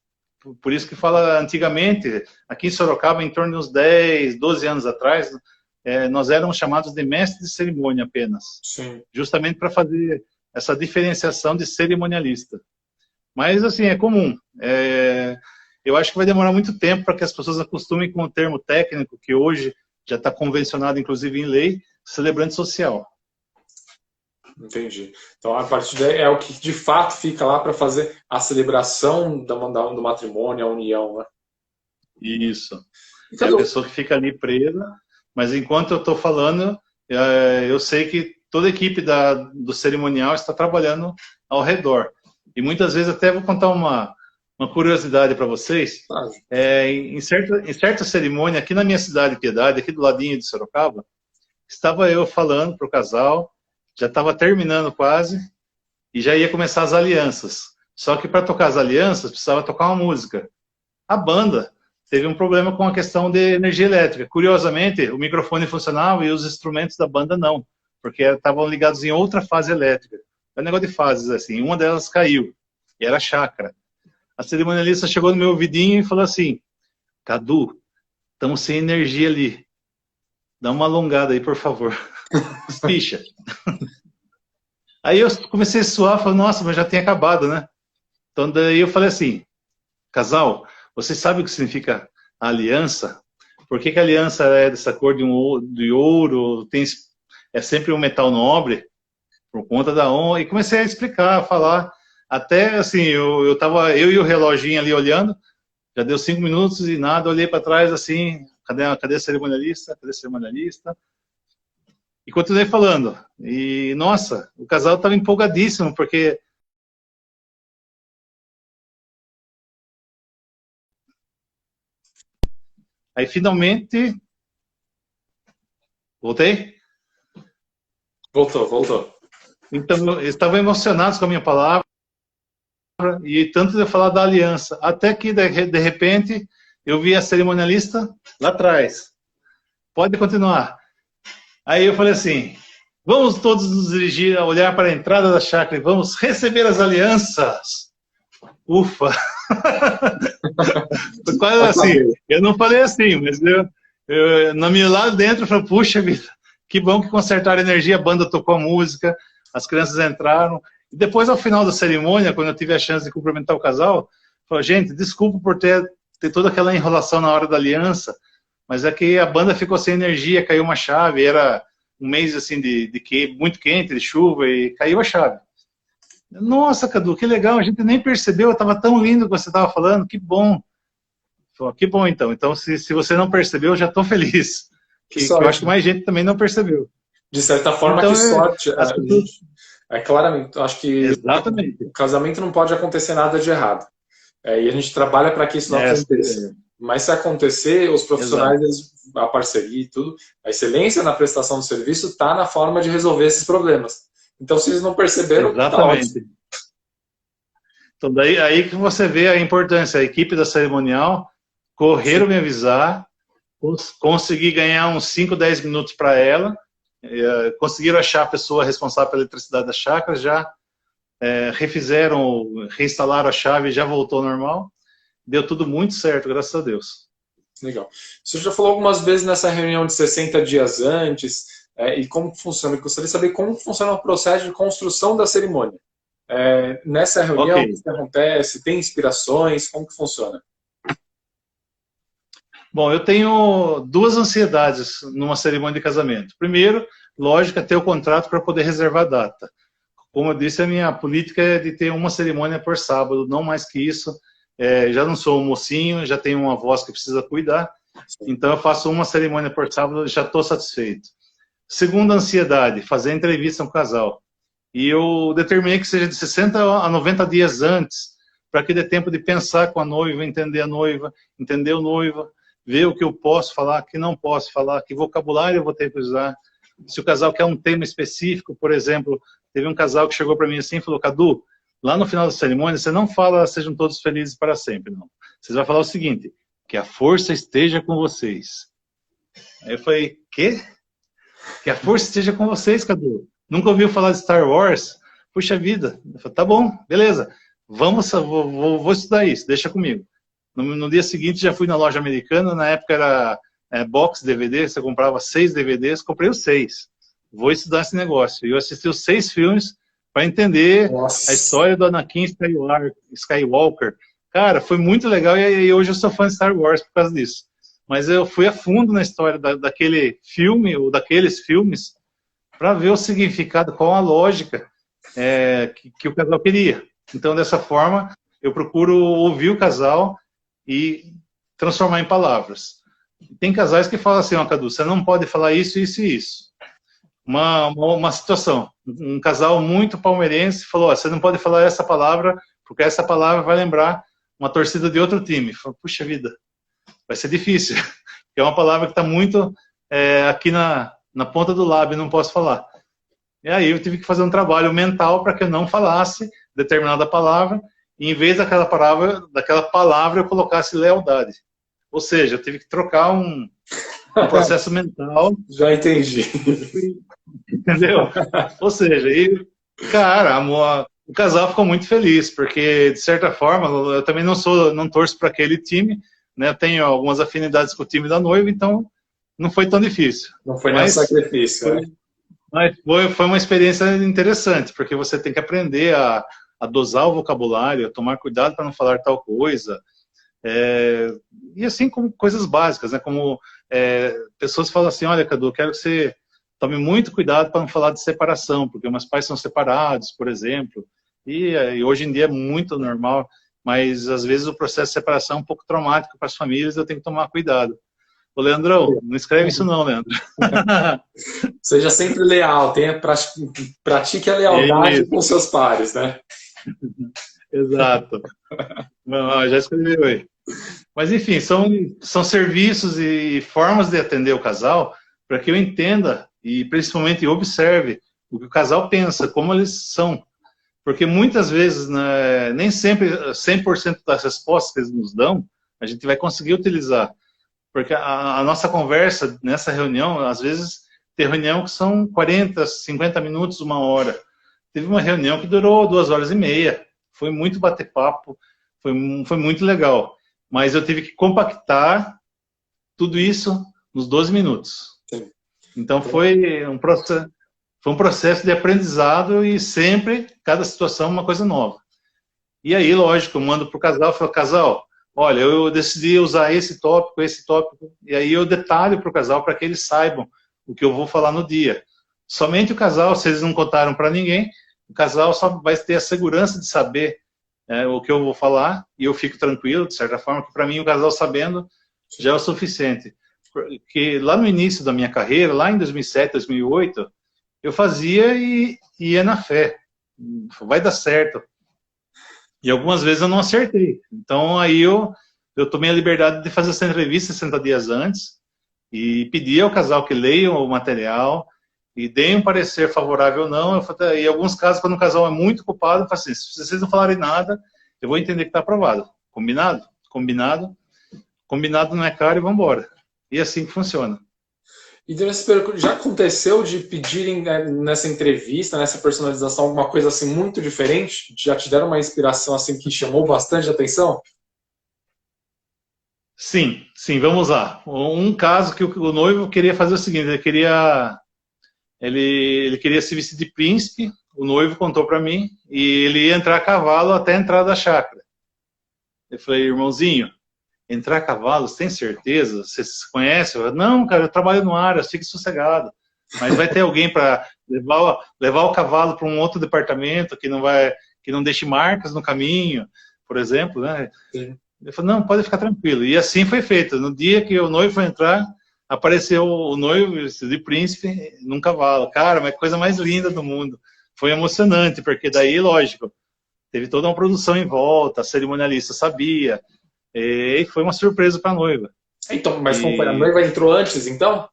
Por isso que fala, antigamente, aqui em Sorocaba, em torno de uns 10, 12 anos atrás, nós éramos chamados de mestre de cerimônia apenas. Sim. Justamente para fazer essa diferenciação de cerimonialista. Mas, assim, é comum. Eu acho que vai demorar muito tempo para que as pessoas acostumem com o termo técnico, que hoje já está convencionado, inclusive em lei, celebrante social. Entendi. Então, a partir daí é o que de fato fica lá para fazer a celebração do matrimônio, a união, né? Isso. Então, é a pessoa que fica ali presa, mas enquanto eu estou falando, eu sei que toda a equipe do cerimonial está trabalhando ao redor. E muitas vezes até vou contar uma curiosidade para vocês. Em certa cerimônia, aqui na minha cidade, Piedade, aqui do ladinho de Sorocaba, estava eu falando para o casal, já estava terminando quase, e já ia começar as alianças. Só que para tocar as alianças, precisava tocar uma música. A banda teve um problema com a questão de energia elétrica. Curiosamente, o microfone funcionava e os instrumentos da banda não, porque estavam ligados em outra fase elétrica. É um negócio de fases, assim. Uma delas caiu, e era chácara. A cerimonialista chegou no meu ouvidinho e falou assim, Cadu, estamos sem energia ali. Dá uma alongada aí, por favor. Espicha. Aí eu comecei a suar, falei, nossa, mas já tinha acabado, né? Então daí eu falei assim, casal, vocês sabem o que significa aliança? Por que a aliança é dessa cor de ouro, é sempre um metal nobre? Por conta da honra. E comecei a explicar, a falar. Até assim, eu e o reloginho ali olhando, já deu 5 minutos e nada, olhei para trás assim, cadê a cerimonialista? Cadê a cerimonialista? E continuei falando. E, nossa, o casal estava empolgadíssimo, porque... Aí, finalmente... Voltei? Voltou. Então, eles estavam emocionados com a minha palavra, e tanto de eu falar da aliança, até que, de repente, eu vi a cerimonialista lá atrás. Pode continuar. Aí eu falei assim, vamos todos nos dirigir a olhar para a entrada da chácara e vamos receber as alianças. Ufa! Quase assim, eu não falei assim, mas na minha lá dentro eu falei, puxa vida, que bom que consertaram a energia, a banda tocou a música, as crianças entraram. E depois, ao final da cerimônia, quando eu tive a chance de cumprimentar o casal, eu falei, gente, desculpa por ter toda aquela enrolação na hora da aliança, mas é que a banda ficou sem energia, caiu uma chave, era um mês assim muito quente, de chuva, e caiu a chave. Nossa, Cadu, que legal, a gente nem percebeu, estava tão lindo o que você estava falando, que bom. Falei, que bom então, se você não percebeu, eu já estou feliz. Que eu acho que mais gente também não percebeu. De certa forma, então, que sorte. Claramente, eu acho que exatamente. O casamento não pode acontecer nada de errado. E a gente trabalha para que isso não aconteça. Mas se acontecer, os profissionais, a parceria e tudo, a excelência na prestação do serviço está na forma de resolver esses problemas. Então, se eles não perceberam, exatamente. Tá Então, daí aí que você vê a importância. A equipe da cerimonial correram me avisar, consegui ganhar uns 5, 10 minutos para ela, conseguiram achar a pessoa responsável pela eletricidade da chácara, já refizeram, reinstalaram a chave e já voltou ao normal. Deu tudo muito certo, graças a Deus. Legal. Você já falou algumas vezes nessa reunião de 60 dias antes, e como funciona. Eu gostaria de saber como funciona o processo de construção da cerimônia. Nessa reunião, o que acontece? Tem inspirações? Como que funciona? Bom, eu tenho duas ansiedades numa cerimônia de casamento. Primeiro, lógico, é ter o contrato para poder reservar a data. Como eu disse, a minha política é de ter uma cerimônia por sábado, não mais que isso. Já não sou um mocinho, já tenho uma voz que precisa cuidar, então eu faço uma cerimônia por sábado e já estou satisfeito. Segunda ansiedade, fazer entrevista com o casal. E eu determinei que seja de 60 a 90 dias antes, para que dê tempo de pensar com a noiva, entender o noivo, ver o que eu posso falar, o que não posso falar, que vocabulário eu vou ter que usar. Se o casal quer um tema específico, por exemplo, teve um casal que chegou para mim assim e falou: Cadu, lá no final da cerimônia, você não fala sejam todos felizes para sempre, não. Você vai falar o seguinte: que a força esteja com vocês. Aí eu falei: quê? Que a força esteja com vocês, Cadu. Nunca ouviu falar de Star Wars? Puxa vida. Eu falei: tá bom, beleza. Vou estudar isso, deixa comigo. No dia seguinte já fui na loja americana, na época era box DVD, você comprava 6 DVDs, comprei os 6. Vou estudar esse negócio. E eu assisti os 6 filmes para entender a história do Anakin Skywalker. Cara, foi muito legal e hoje eu sou fã de Star Wars por causa disso. Mas eu fui a fundo na história daquele filme, ou daqueles filmes, para ver o significado, qual a lógica que o casal queria. Então, dessa forma, eu procuro ouvir o casal e transformar em palavras. Tem casais que falam assim: ó, Cadu, você não pode falar isso, isso e isso. Uma situação, um casal muito palmeirense falou: ó, você não pode falar essa palavra, porque essa palavra vai lembrar uma torcida de outro time. Falei: puxa vida, vai ser difícil, porque é uma palavra que está muito aqui na ponta do lábio, não posso falar. E aí eu tive que fazer um trabalho mental para que eu não falasse determinada palavra, e em vez daquela palavra eu colocasse lealdade. Ou seja, eu tive que trocar um processo mental. Já entendi. Entendeu? Ou seja, cara, o casal ficou muito feliz, porque, de certa forma, eu também não torço para aquele time, né? Eu tenho algumas afinidades com o time da noiva, então não foi tão difícil. Não foi nenhum sacrifício, né? Mas foi uma experiência interessante, porque você tem que aprender a dosar o vocabulário, a tomar cuidado para não falar tal coisa. E assim como coisas básicas, né? Como pessoas falam assim: olha, Cadu, eu quero que você tome muito cuidado para não falar de separação, porque meus pais são separados, por exemplo, e hoje em dia é muito normal, mas às vezes o processo de separação é um pouco traumático para as famílias, eu tenho que tomar cuidado. Ô, Leandrão, não escreve isso não, Leandro. Seja sempre leal, pratique a lealdade com seus pares, né? Exato. Já escreveu aí. Mas enfim, são serviços e formas de atender o casal para que eu entenda e principalmente observe o que o casal pensa, como eles são. Porque muitas vezes, né, nem sempre 100% das respostas que eles nos dão, a gente vai conseguir utilizar. Porque a nossa conversa nessa reunião, às vezes, tem reunião que são 40, 50 minutos, 1 hora. Teve uma reunião que durou 2h30. Foi muito bater-papo, foi muito legal. Mas eu tive que compactar tudo isso nos 12 minutos. Sim. Então foi um processo de aprendizado e sempre, cada situação, uma coisa nova. E aí, lógico, eu mando para o casal, falo: casal, olha, eu decidi usar esse tópico, e aí eu detalho para o casal para que eles saibam o que eu vou falar no dia. Somente o casal, se eles não contaram para ninguém, o casal só vai ter a segurança de saber o que eu vou falar, e eu fico tranquilo, de certa forma, que para mim o casal sabendo já é o suficiente. Porque lá no início da minha carreira, lá em 2007, 2008, eu fazia e ia na fé. Vai dar certo. E algumas vezes eu não acertei. Então aí eu tomei a liberdade de fazer essa entrevista 60 dias antes e pedi ao casal que leiam o material e deem um parecer favorável ou não. E em alguns casos, quando o casal é muito culpado, eu falo assim: se vocês não falarem nada, eu vou entender que está aprovado. Combinado? Combinado. Combinado não é caro e vamos embora. E assim que funciona. E já aconteceu de pedirem, né, nessa entrevista, nessa personalização, alguma coisa assim muito diferente? Já te deram uma inspiração assim que chamou bastante atenção? Sim, sim, vamos lá. Um caso que o noivo queria fazer o seguinte, ele queria se vestir de príncipe, o noivo contou para mim, e ele ia entrar a cavalo até a entrada da chácara. Eu falei, irmãozinho, entrar a cavalo, você tem certeza? Você se conhece? Eu falei, não, cara, eu trabalho no ar, fique sossegado. Mas vai ter alguém para levar o cavalo para um outro departamento que não deixe marcas no caminho, por exemplo, né? Sim. Ele falou, não, pode ficar tranquilo. E assim foi feito. No dia que o noivo foi entrar, apareceu o noivo de príncipe num cavalo. Cara, mas coisa mais linda do mundo. Foi emocionante, porque daí, lógico, teve toda uma produção em volta, a cerimonialista sabia, e foi uma surpresa para a noiva. Então, mas como foi? A noiva entrou antes, então?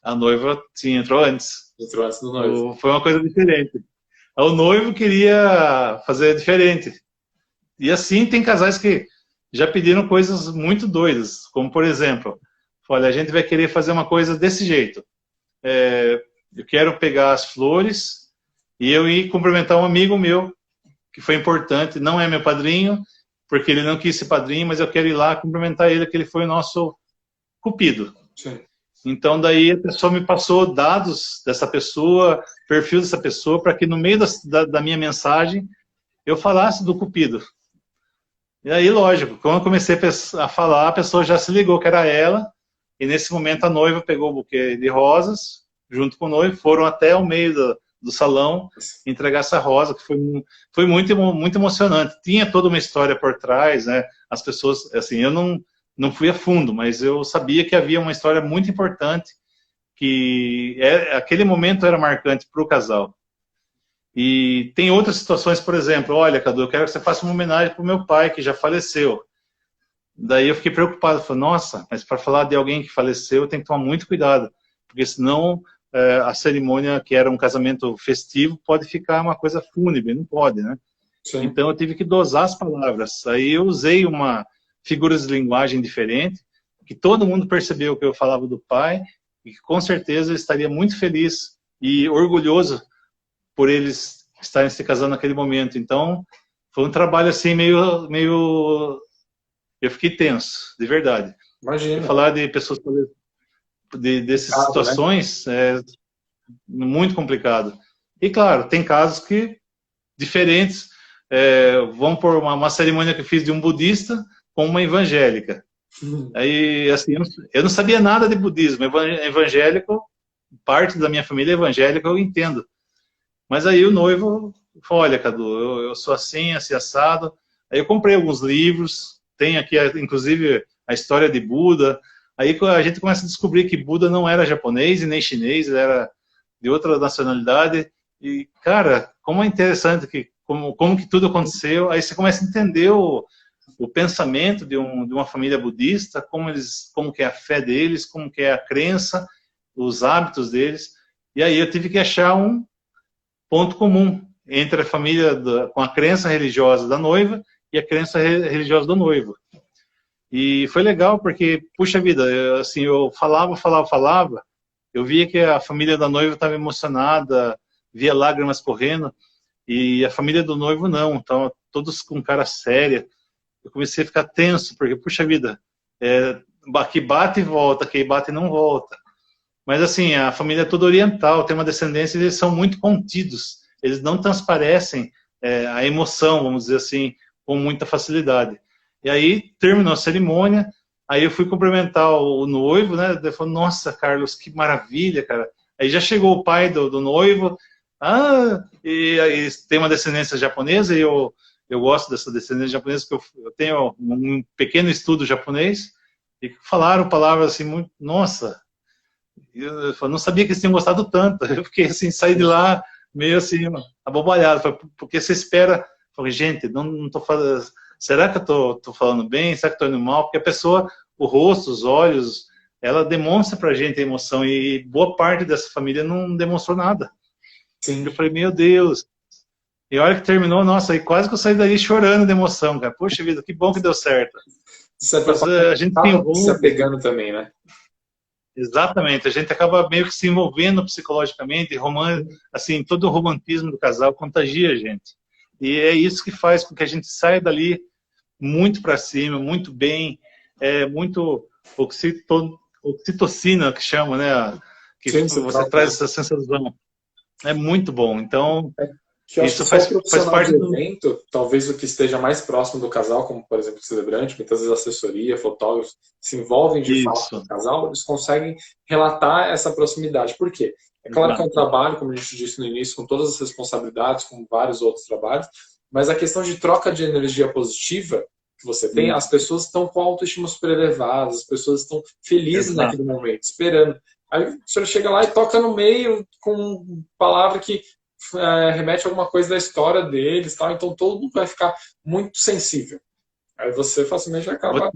A noiva, sim, entrou antes. Entrou antes do noivo. Foi uma coisa diferente. O noivo queria fazer diferente. E assim tem casais que já pediram coisas muito doidas, como por exemplo, olha, a gente vai querer fazer uma coisa desse jeito. Eu quero pegar as flores e eu ir cumprimentar um amigo meu, que foi importante, não é meu padrinho, porque ele não quis ser padrinho, mas eu quero ir lá cumprimentar ele, que ele foi o nosso cupido. Sim. Então daí a pessoa me passou dados dessa pessoa, perfil dessa pessoa, para que no meio da minha mensagem eu falasse do cupido. E aí, lógico, quando eu comecei a falar, a pessoa já se ligou que era ela, e nesse momento a noiva pegou o buquê de rosas, junto com o noivo, foram até o meio do salão entregar essa rosa, que foi muito, muito emocionante. Tinha toda uma história por trás, né? As pessoas, assim, eu não fui a fundo, mas eu sabia que havia uma história muito importante, que aquele momento era marcante para o casal. E tem outras situações, por exemplo, olha, Cadu, eu quero que você faça uma homenagem para o meu pai, que já faleceu. Daí eu fiquei preocupado, falei, nossa, mas para falar de alguém que faleceu, tem que tomar muito cuidado, porque senão a cerimônia, que era um casamento festivo, pode ficar uma coisa fúnebre, não pode, né? Sim. Então eu tive que dosar as palavras. Aí eu usei uma figura de linguagem diferente, que todo mundo percebeu que eu falava do pai, e que com certeza eu estaria muito feliz e orgulhoso por eles estarem se casando naquele momento. Então, foi um trabalho assim meio... Eu fiquei tenso, de verdade. Imagina. Falar de pessoas... dessas situações, né? É muito complicado. E, claro, tem casos que diferentes. Vão por uma cerimônia que eu fiz de um budista com uma evangélica. Aí, assim, eu não sabia nada de budismo. Evangélico, parte da minha família é evangélica, eu entendo. Mas aí o noivo falou, olha, Cadu, eu sou assim, assim, assado. Aí eu comprei alguns livros, tem aqui, inclusive, a história de Buda. Aí a gente começa a descobrir que Buda não era japonês e nem chinês, ele era de outra nacionalidade. E, cara, como é interessante como que tudo aconteceu. Aí você começa a entender o pensamento de uma família budista, como que é a fé deles, como que é a crença, os hábitos deles. E aí eu tive que achar um ponto comum entre a família com a crença religiosa da noiva e a crença religiosa do noivo. E foi legal porque, puxa vida, eu falava, eu via que a família da noiva estava emocionada, via lágrimas correndo, e a família do noivo não, então todos com cara séria. Eu comecei a ficar tenso, porque, puxa vida, que bate e volta, que bate e não volta. Mas assim, a família é toda oriental, tem uma descendência, eles são muito contidos, eles não transparecem a emoção, vamos dizer assim, com muita facilidade. E aí, terminou a cerimônia, aí eu fui cumprimentar o noivo, né, ele falou, nossa, Carlos, que maravilha, cara. Aí já chegou o pai do noivo, e aí tem uma descendência japonesa, e eu gosto dessa descendência japonesa, porque eu tenho um pequeno estudo japonês, e falaram palavras assim, muito, nossa, eu não sabia que eles tinham gostado tanto. Eu fiquei assim, saí de lá meio assim, abobalhado, porque você espera, falei, gente, não tô falando, será que eu tô falando bem, será que eu tô indo mal? Porque a pessoa, o rosto, os olhos, ela demonstra pra gente a emoção, e boa parte dessa família não demonstrou nada. Sim. Eu falei, meu Deus. E a hora que terminou, nossa, aí quase que eu saí dali chorando de emoção, cara. Poxa vida, que bom que deu certo. De certa Mas forma, a gente se acaba se envolve. apegando também, né? Exatamente, a gente acaba meio que se envolvendo psicologicamente, assim, todo o romantismo do casal contagia a gente. E é isso que faz com que a gente saia dali muito para cima, muito bem, muito oxitocina, que chama, né? Que Sim, você traz essa sensação. É muito bom. Então, que eu acho isso que só o faz profissional parte de do... evento, talvez o que esteja mais próximo do casal, como por exemplo o celebrante, muitas vezes assessoria, fotógrafos, se envolvem de fato com Isso, o casal, eles conseguem relatar essa proximidade. Por quê? É claro que é um exato. trabalho, como a gente disse no início, com todas as responsabilidades, como vários outros trabalhos, mas a questão de troca de energia positiva que você tem, as Isso, pessoas estão com a autoestima super elevada, as pessoas estão felizes exato. naquele momento, esperando. Aí o senhor chega lá e toca no meio com palavra que remete a alguma coisa da história deles, tal, então todo mundo vai ficar muito sensível. Aí você facilmente Vou, acaba.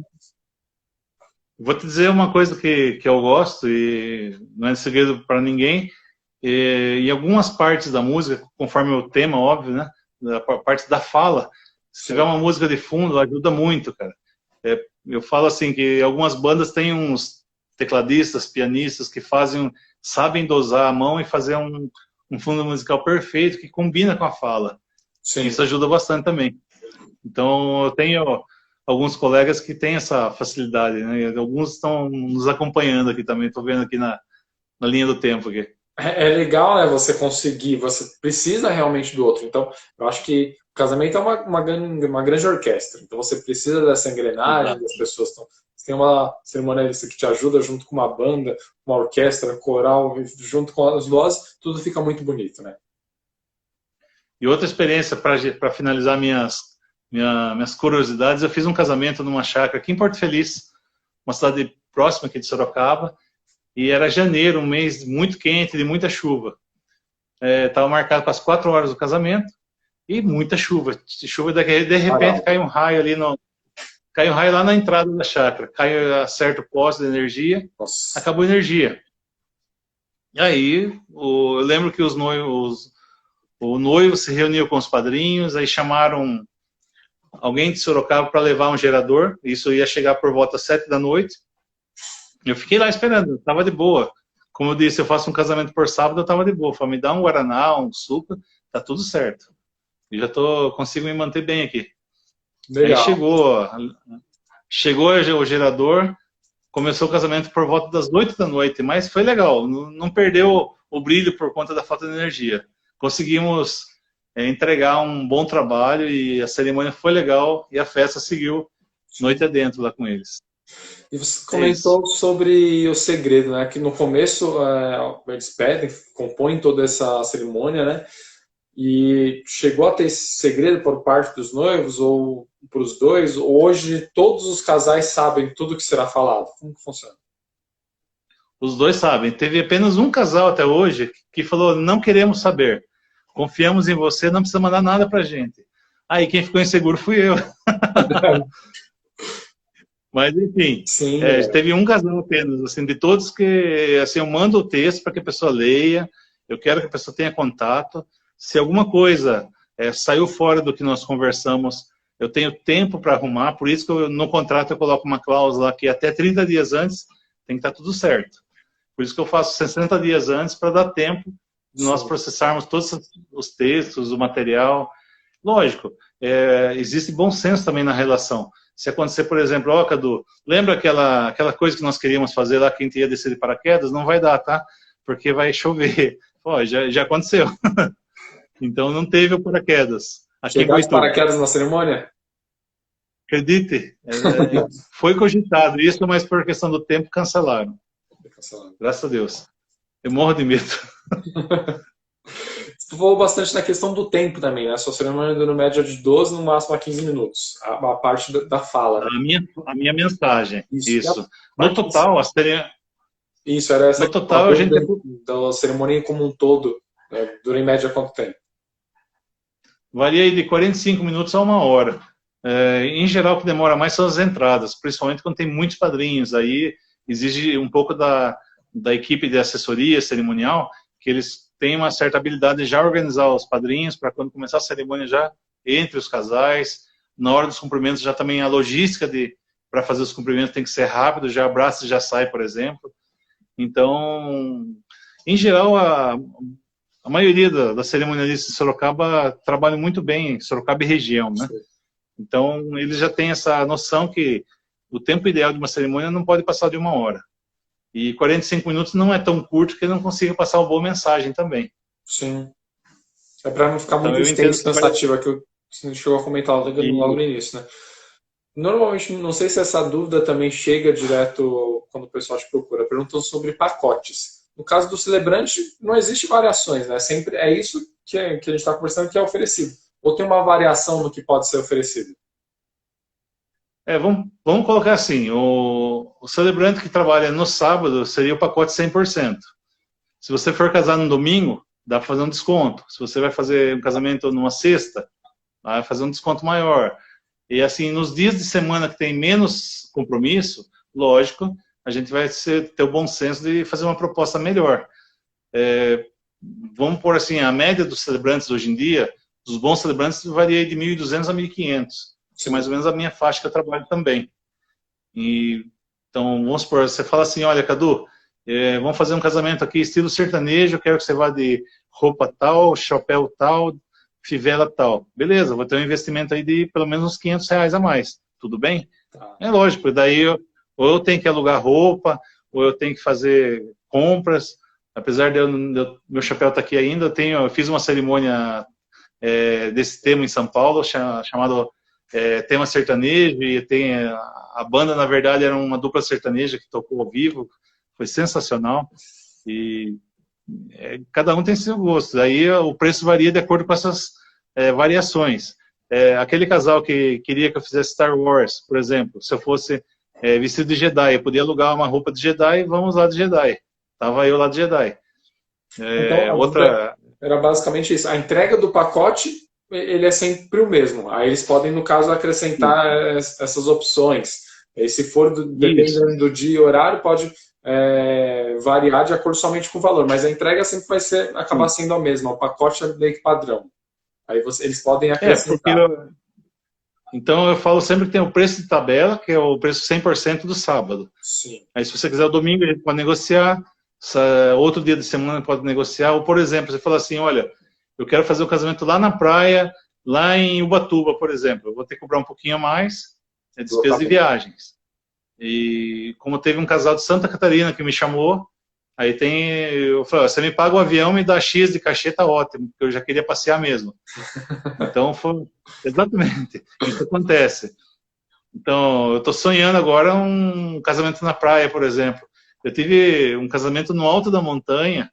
vou te dizer uma coisa que eu gosto, e não é segredo para ninguém, em algumas partes da música, conforme o tema, óbvio, né? Da parte da fala, se tiver Sim, uma música de fundo, ajuda muito, cara. Eu falo assim que algumas bandas têm uns tecladistas, pianistas que sabem dosar a mão e fazer um fundo musical perfeito que combina com a fala. sim. Isso ajuda bastante também. Então, eu tenho alguns colegas que têm essa facilidade, né? E alguns estão nos acompanhando aqui também, estou vendo aqui na linha do tempo aqui. É legal, né? Você conseguir, você precisa realmente do outro. Então, eu acho que o casamento é uma grande orquestra. Então, você precisa dessa engrenagem, Exato. das pessoas estão. Você tem uma cerimonialista que te ajuda junto com uma banda, uma orquestra, coral, junto com as vozes, tudo fica muito bonito, né? E outra experiência, para finalizar minhas curiosidades, eu fiz um casamento numa chácara aqui em Porto Feliz, uma cidade próxima aqui de Sorocaba, e era janeiro, um mês muito quente, de muita chuva. Estava marcado para as 4 horas do casamento, e muita chuva. Chuva daqui, de repente Caramba. cai um raio ali cai um raio lá na entrada da chácara, cai acerta o poste de energia, Nossa. acabou a energia. E aí, eu lembro que o noivo se reuniu com os padrinhos, aí chamaram alguém de Sorocaba para levar um gerador, isso ia chegar por volta das 7 da noite. Eu fiquei lá esperando, estava de boa. Como eu disse, eu faço um casamento por sábado, eu estava de boa. Falei, me dá um Guaraná, um suco, tá tudo certo. E consigo me manter bem aqui. Aí Legal. chegou o gerador, começou o casamento por volta das 8 da noite, mas foi legal, não perdeu o brilho por conta da falta de energia. Conseguimos entregar um bom trabalho e a cerimônia foi legal e a festa seguiu noite adentro lá com eles. E você É isso. comentou sobre o segredo, né? Que no começo eles pedem, compõem toda essa cerimônia, né? E chegou a ter esse segredo por parte dos noivos ou para os dois? Hoje todos os casais sabem tudo que será falado. Como que funciona? Os dois sabem. Teve apenas um casal até hoje que falou, não queremos saber. Confiamos em você, não precisa mandar nada pra gente. Aí quem ficou inseguro fui eu. Mas, enfim, Sim, teve um casal apenas, assim, de todos que, assim, eu mando o texto para que a pessoa leia, eu quero que a pessoa tenha contato. Se alguma coisa saiu fora do que nós conversamos, eu tenho tempo para arrumar, por isso que no contrato eu coloco uma cláusula que até 30 dias antes tem que estar tudo certo. Por isso que eu faço 60 dias antes para dar tempo de nós sim. processarmos todos os textos, o material. Lógico, existe bom senso também na relação. Se acontecer, por exemplo, Cadu, lembra aquela coisa que nós queríamos fazer lá, que a gente ia descer de paraquedas? Não vai dar, tá? Porque vai chover. Já aconteceu. Então não teve o paraquedas. Aqui em Chegar de Boituva. paraquedas na cerimônia? Acredite, foi cogitado isso, mas por questão do tempo cancelaram. Graças a Deus. Eu morro de medo. Tu falou bastante na questão do tempo também, né? A sua cerimônia dura média de 12, no máximo a 15 minutos. A parte da fala, né? A minha mensagem, Isso. isso. No total, Isso, era essa no total a gente... da cerimônia como um todo, né? Dura em média quanto tempo? Varia de 45 minutos a 1 hora. Em geral, o que demora mais são as entradas, principalmente quando tem muitos padrinhos. Aí exige um pouco da equipe de assessoria cerimonial, que eles tenho uma certa habilidade de já organizar os padrinhos para quando começar a cerimônia já entre os casais. Na hora dos cumprimentos já também a logística para fazer os cumprimentos tem que ser rápido, já abraça e já sai, por exemplo. Então, em geral, a maioria da cerimonialista de Sorocaba trabalha muito bem em Sorocaba e região, né? Então, eles já têm essa noção que o tempo ideal de uma cerimônia não pode passar de 1 hora. E 45 minutos não é tão curto que ele não consiga passar uma boa mensagem também. Sim. É para não ficar Então, muito extenso e cansativo, é que você chegou a comentar logo no início, né? Normalmente, não sei se essa dúvida também chega direto quando o pessoal te procura, perguntam sobre pacotes. No caso do celebrante, não existe variações, né? Sempre é isso que a gente está conversando que é oferecido. Ou tem uma variação no que pode ser oferecido? Vamos colocar assim, o celebrante que trabalha no sábado seria o pacote 100%. Se você for casar no domingo, dá para fazer um desconto. Se você vai fazer um casamento numa sexta, vai fazer um desconto maior. E assim, nos dias de semana que tem menos compromisso, lógico, a gente vai ter o bom senso de fazer uma proposta melhor. Vamos pôr assim, a média dos celebrantes hoje em dia, dos bons celebrantes, varia de 1.200 a 1.500. Que é mais ou menos a minha faixa que eu trabalho também. Então, vamos supor, você fala assim, olha, Cadu, vamos fazer um casamento aqui, estilo sertanejo, eu quero que você vá de roupa tal, chapéu tal, fivela tal. Beleza, vou ter um investimento aí de pelo menos uns R$500 a mais. Tudo bem? Tá. É lógico, daí ou eu tenho que alugar roupa, ou eu tenho que fazer compras. Apesar de meu chapéu estar aqui ainda, eu fiz uma cerimônia desse tema em São Paulo, chamado tema sertanejo, e a banda, na verdade, era uma dupla sertaneja que tocou ao vivo, foi sensacional, e cada um tem seu gosto, aí o preço varia de acordo com essas variações. Aquele casal que queria que eu fizesse Star Wars, por exemplo, se eu fosse vestido de Jedi, eu podia alugar uma roupa de Jedi e vamos lá de Jedi. Tava eu lá de Jedi. Então, era basicamente isso. A entrega do pacote, ele é sempre o mesmo. Aí eles podem, no caso, acrescentar essas opções. E se for, dependendo do dia e horário, pode variar de acordo somente com o valor. Mas a entrega sempre vai acabar sendo a mesma. O pacote é meio que padrão. Aí eles podem acrescentar. Então eu falo sempre que tem o preço de tabela, que é o preço 100% do sábado. Sim. Aí se você quiser o domingo, a gente pode negociar. Outro dia de semana pode negociar. Ou, por exemplo, você fala assim, olha, eu quero fazer um casamento lá na praia, lá em Ubatuba, por exemplo. Eu vou ter que cobrar um pouquinho a mais, despesa de viagens. E como teve um casal de Santa Catarina que me chamou, aí eu falei, você me paga o avião, me dá X de cachê, tá ótimo, porque eu já queria passear mesmo. Então, exatamente, isso acontece. Então, eu estou sonhando agora um casamento na praia, por exemplo. Eu tive um casamento no alto da montanha,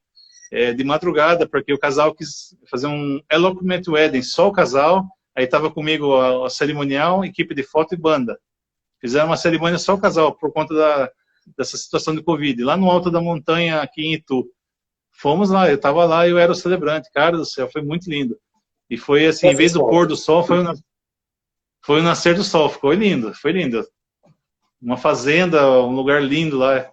de madrugada, porque o casal quis fazer um elopement wedding, só o casal, aí estava comigo a cerimonial, equipe de foto e banda. Fizeram uma cerimônia só o casal, por conta dessa situação de Covid, lá no alto da montanha, aqui em Itu. Fomos lá, eu estava lá e eu era o celebrante, cara do céu, foi muito lindo. E foi assim, em vez do pôr do sol, foi o nascer do sol, ficou lindo, foi lindo. Uma fazenda, um lugar lindo lá.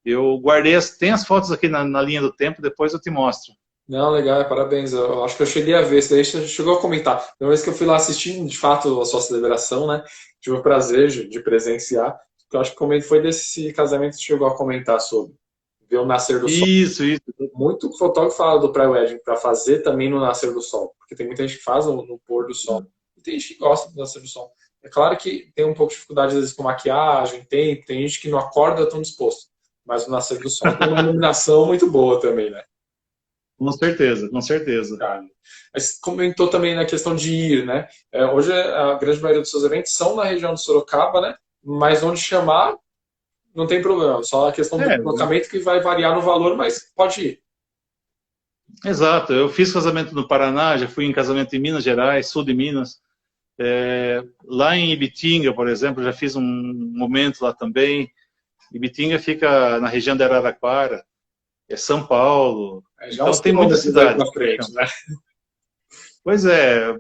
Eu guardei, tem as fotos aqui na linha do tempo, depois eu te mostro. Não, legal, parabéns. Eu acho que eu cheguei a ver, isso daí você chegou a comentar. Uma vez que eu fui lá assistir, de fato, a sua celebração, né? Tive o prazer de presenciar. Eu acho que foi desse casamento que você chegou a comentar sobre. Ver o nascer do sol. Isso. Muito fotógrafo fala do pré-wedding para fazer também no nascer do sol. Porque tem muita gente que faz no pôr do sol. E tem gente que gosta do nascer do sol. É claro que tem um pouco de dificuldade, às vezes, com maquiagem, tem gente que não acorda tão disposto. Mas o nascer do sol tem uma iluminação muito boa também, né? Com certeza, com certeza. Mas comentou também na questão de ir, né? Hoje a grande maioria dos seus eventos são na região de Sorocaba, né? Mas onde chamar, não tem problema. Só a questão do deslocamento que vai variar no valor, mas pode ir. Exato. Eu fiz casamento no Paraná, já fui em casamento em Minas Gerais, sul de Minas. Lá em Ibitinga, por exemplo, já fiz um momento lá também. Ibitinga fica na região de Araraquara, São Paulo. Então tem muitas cidades. Frente, né? Pois é.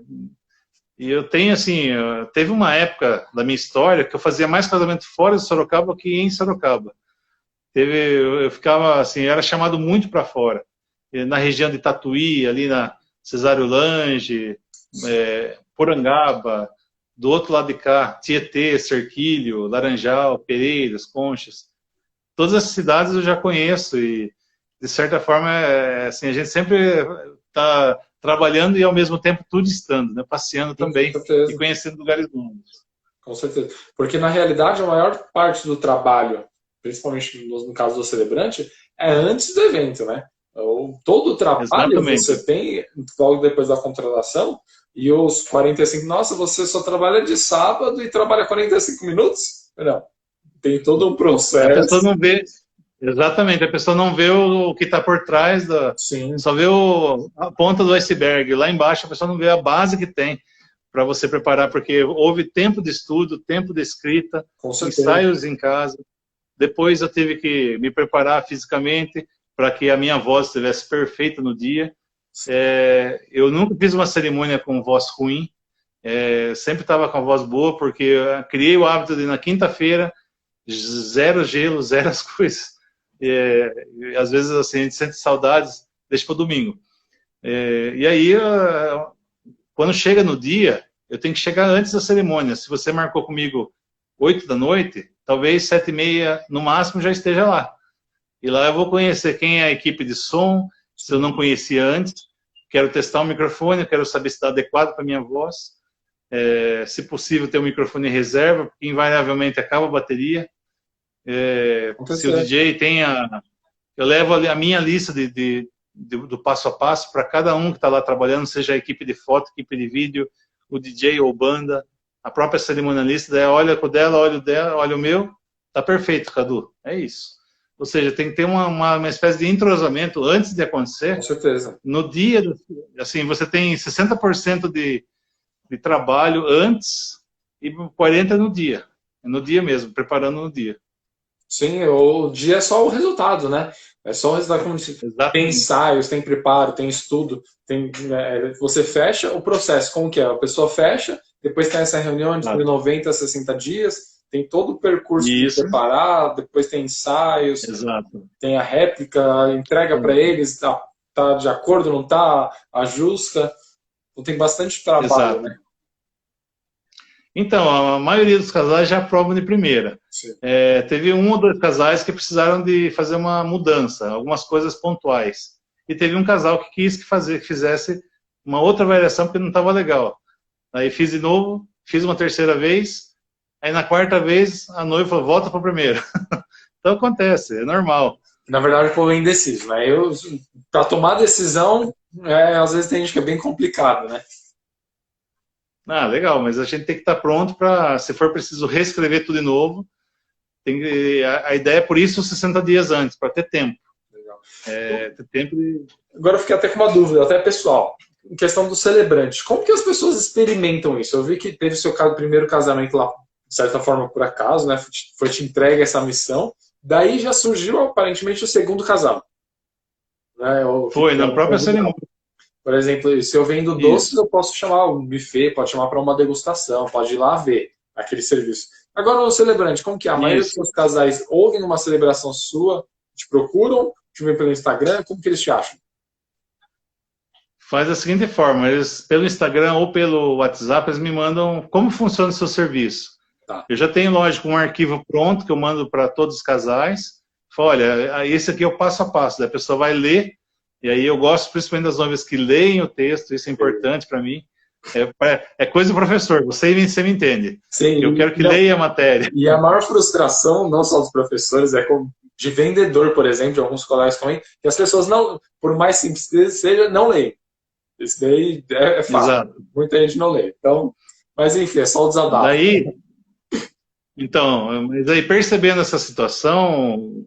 E eu tenho, assim, teve uma época da minha história que eu fazia mais casamento fora de Sorocaba que em Sorocaba. Eu ficava, assim, eu era chamado muito para fora. na região de Tatuí, ali na Cesário Lange, Porangaba, do outro lado de cá, Tietê, Cerquilho, Laranjal, Pereiras, Conchas. Todas essas cidades eu já conheço e, de certa forma, assim, a gente sempre está trabalhando e, ao mesmo tempo, tudo estando, né? Passeando também e conhecendo lugares novos. Com certeza. Porque, na realidade, a maior parte do trabalho, principalmente no caso do celebrante, é antes do evento, né? Todo o trabalho Exatamente. você tem logo depois da contratação e os 45... Nossa, você só trabalha de sábado e trabalha 45 minutos? Não. Tem todo um processo. A pessoa não vê... Exatamente. A pessoa não vê o que está por trás, Sim. só vê a ponta do iceberg. Lá embaixo a pessoa não vê a base que tem para você preparar, porque houve tempo de estudo, tempo de escrita, ensaios em casa. Depois eu tive que me preparar fisicamente para que a minha voz estivesse perfeita no dia. Eu nunca fiz uma cerimônia com voz ruim, sempre estava com a voz boa, porque eu criei o hábito de, na quinta-feira, zero gelo, zero as coisas. Às vezes assim, a gente sente saudades, deixa para o domingo. E aí, quando chega no dia, eu tenho que chegar antes da cerimônia. Se você marcou comigo 8 da noite, talvez 7h30 no máximo já esteja lá. E lá eu vou conhecer quem é a equipe de som, se eu não conhecia antes. Quero testar o microfone, quero saber se está adequado para a minha voz. Se possível, ter um microfone em reserva, porque invariavelmente acaba a bateria. Se o DJ tem eu levo a minha lista do passo a passo para cada um que está lá trabalhando, seja a equipe de foto, equipe de vídeo, o DJ ou banda, a própria cerimonialista, daí olha o dela, olha o meu, tá perfeito, Cadu. É isso. Ou seja, tem que ter uma espécie de entrosamento antes de acontecer. Com certeza. No dia, assim, você tem 60% de trabalho antes e 40% no dia. No dia mesmo, preparando no dia. Sim, o dia é só o resultado, né? É só o resultado, como se tem ensaios, tem preparo, tem estudo, você fecha o processo, como que é? A pessoa fecha, depois tem essa reunião de 90 a 60 dias, tem todo o percurso de preparar, depois tem ensaios, tem a réplica, a entrega para eles, tá de acordo, não tá, ajusta, então tem bastante trabalho, né? Então, a maioria dos casais já aprovam de primeira. Teve 1 ou 2 casais que precisaram de fazer uma mudança, algumas coisas pontuais. E teve um casal que quis que fizesse uma outra variação porque não estava legal. Aí fiz de novo, fiz uma terceira vez, aí na quarta vez a noiva falou, volta para a primeira. Então acontece, é normal. Na verdade, o povo é indeciso, né? Para tomar decisão, às vezes tem gente que é bem complicado, né? Legal, mas a gente tem que estar pronto para, se for preciso, reescrever tudo de novo. A ideia é, por isso, 60 dias antes, para ter tempo. Legal. Ter tempo de... Agora eu fiquei até com uma dúvida, até pessoal, em questão do celebrante. Como que as pessoas experimentam isso? Eu vi que teve seu primeiro casamento lá, de certa forma, por acaso, né? Foi te entregue essa missão. Daí já surgiu, aparentemente, o segundo casal. Né? Foi, na própria cerimônia. Por exemplo, se eu vendo doces, eu posso chamar um buffet, pode chamar para uma degustação, pode ir lá ver aquele serviço. Agora, o celebrante, como que é? A maioria dos seus casais ouvem uma celebração sua, te procuram, te vêm pelo Instagram, como que eles te acham? Faz da seguinte forma, eles, pelo Instagram ou pelo WhatsApp, eles me mandam como funciona o seu serviço. Eu já tenho, lógico, um arquivo pronto que eu mando para todos os casais. Falo, olha, esse aqui é o passo a passo, a pessoa vai ler. E aí eu gosto principalmente das noivas que leem o texto, isso é importante para mim. É coisa do professor, você me entende. Sim, eu quero que leia a matéria. E a maior frustração, não só dos professores, é de vendedor, por exemplo, de alguns colegas também, que as pessoas, não, por mais simples que seja, não leem. Isso daí é fato. Exato. Muita gente não lê. Então, mas enfim, é só o desabafo. Mas aí percebendo essa situação...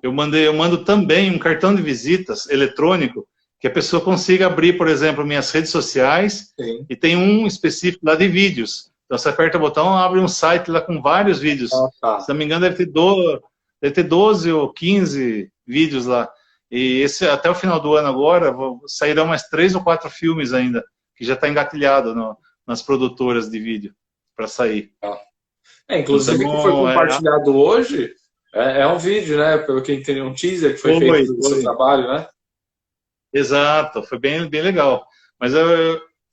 Eu mando também um cartão de visitas eletrônico que a pessoa consiga abrir, por exemplo, minhas redes sociais. Sim. E tem um específico lá de vídeos. Então você aperta o botão, abre um site lá com vários vídeos. Se não me engano, deve ter 12 ou 15 vídeos lá. E até o final do ano agora, sairão mais 3 ou 4 filmes ainda, que já está engatilhado nas produtoras de vídeo para sair. Inclusive, então, que foi compartilhado hoje... É um vídeo, né? Pelo que entendi, um teaser que foi feito do seu trabalho, né? Exato, foi bem legal. Mas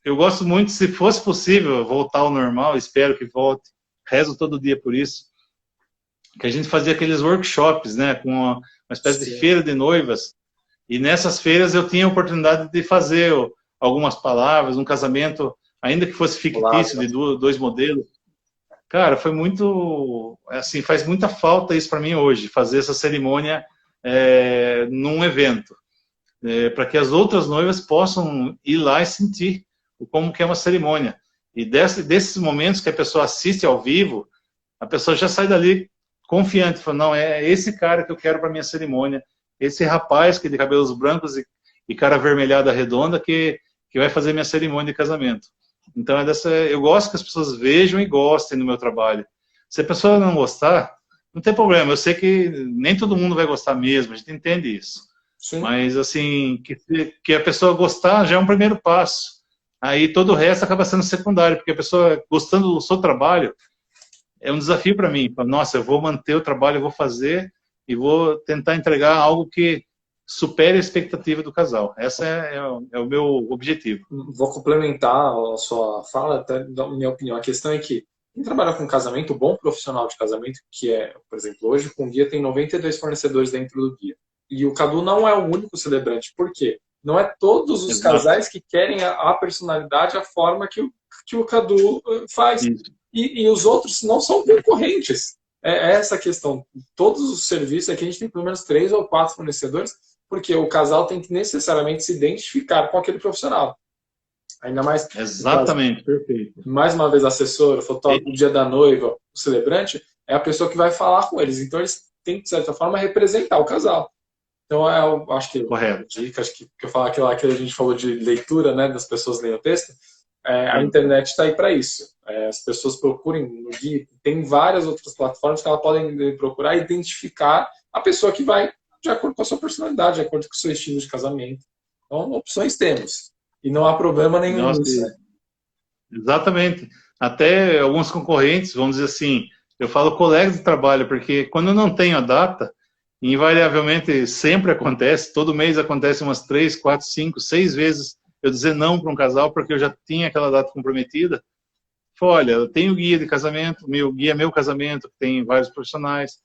eu gosto muito, se fosse possível, voltar ao normal, espero que volte, rezo todo dia por isso, que a gente fazia aqueles workshops, né, com uma espécie de Sim. feira de noivas, e nessas feiras eu tinha a oportunidade de fazer algumas palavras, um casamento, ainda que fosse fictício, de dois modelos. Cara, foi muito, assim, faz muita falta isso para mim hoje, fazer essa cerimônia num evento, para que as outras noivas possam ir lá e sentir como que é uma cerimônia. E desses momentos que a pessoa assiste ao vivo, a pessoa já sai dali confiante, fala, não, é esse cara que eu quero para minha cerimônia, esse rapaz que de cabelos brancos e cara avermelhada redonda que vai fazer minha cerimônia de casamento. Então, eu gosto que as pessoas vejam e gostem do meu trabalho. Se a pessoa não gostar, não tem problema. Eu sei que nem todo mundo vai gostar mesmo, a gente entende isso. Sim. Mas, assim, que a pessoa gostar já é um primeiro passo. Aí todo o resto acaba sendo secundário, porque a pessoa gostando do seu trabalho é um desafio para mim. Nossa, eu vou manter o trabalho, eu vou fazer e vou tentar entregar algo que supere a expectativa do casal. Esse é o meu objetivo. Vou complementar a sua fala, até da minha opinião. A questão é que quem trabalha com casamento, bom profissional de casamento, que é, por exemplo, hoje com o Guia tem 92 fornecedores dentro do Guia. E o Cadu não é o único celebrante. Por quê? Não é todos os casais que querem a personalidade, a forma que o Cadu faz. E os outros não são concorrentes. É essa a questão. Todos os serviços aqui, a gente tem pelo menos 3 ou 4 fornecedores, porque o casal tem que necessariamente se identificar com aquele profissional. Ainda mais... Exatamente, perfeito. Mais uma vez, assessor, o fotógrafo do dia da noiva, o celebrante, é a pessoa que vai falar com eles. Então, eles têm que, de certa forma, representar o casal. Então, eu acho que... Correto. Dica, acho que eu falar aquilo que a gente falou de leitura, né, das pessoas lendo o texto, a internet está aí para isso. As pessoas procurem no guia, tem várias outras plataformas que elas podem procurar e identificar a pessoa que vai de acordo com a sua personalidade, de acordo com o seu estilo de casamento. Então, opções temos. E não há problema nenhum nisso, né? Exatamente. Até alguns concorrentes, vamos dizer assim, eu falo colegas de trabalho, porque quando eu não tenho a data, invariavelmente sempre acontece, todo mês acontece umas 3, 4, 5, 6 vezes eu dizer não para um casal, porque eu já tinha aquela data comprometida. Olha, eu tenho guia de casamento, meu guia Meu Casamento, que tem vários profissionais,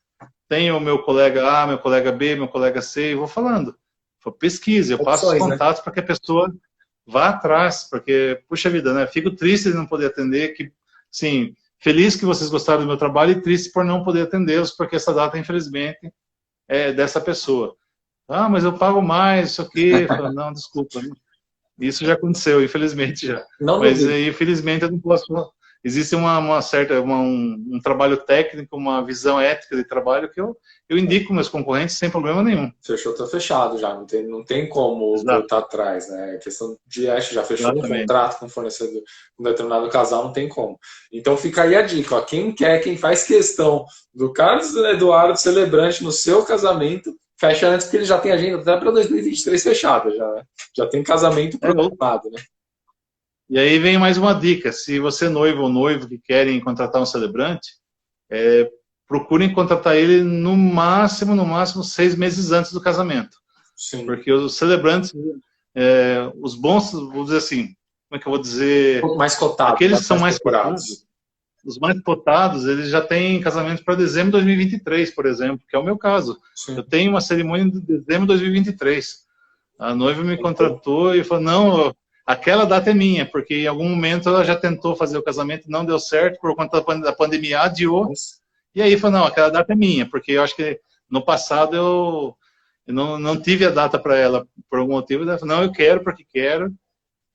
tenho o meu colega A, meu colega B, meu colega C, e vou falando. Pesquise, eu passo os contatos, né, para que a pessoa vá atrás, porque, puxa vida, né? Fico triste de não poder atender, sim, feliz que vocês gostaram do meu trabalho e triste por não poder atendê-los, porque essa data, infelizmente, é dessa pessoa. Ah, mas eu pago mais, isso aqui. Não, desculpa. Isso já aconteceu, infelizmente já. Não, mas, infelizmente, eu não posso... Existe um trabalho técnico, uma visão ética de trabalho que eu indico meus concorrentes sem problema nenhum. Fechou, tá fechado já, não tem como voltar atrás, né? A questão de já fechou um contrato com um fornecedor, com um determinado casal, não tem como. Então fica aí a dica, ó, quem faz questão do Carlos Eduardo celebrante no seu casamento, fecha antes, porque ele já tem agenda até para 2023 fechada, já tem casamento programado, né? E aí vem mais uma dica, se você é noivo ou noivo que querem contratar um celebrante, procurem contratar ele no máximo 6 meses antes do casamento. Sim. Porque os celebrantes, os bons, vou dizer assim, como é que eu vou dizer? Mais cotados. Aqueles que são mais cotados, os mais cotados, eles já têm casamento para dezembro de 2023, por exemplo, que é o meu caso. Sim. Eu tenho uma cerimônia de dezembro de 2023. A noiva me contratou e falou, não... Aquela data é minha, porque em algum momento ela já tentou fazer o casamento, não deu certo, por conta da pandemia, adiou. E aí falou, não, aquela data é minha, porque eu acho que no passado eu não tive a data para ela, por algum motivo. Ela falou, não, eu quero porque quero.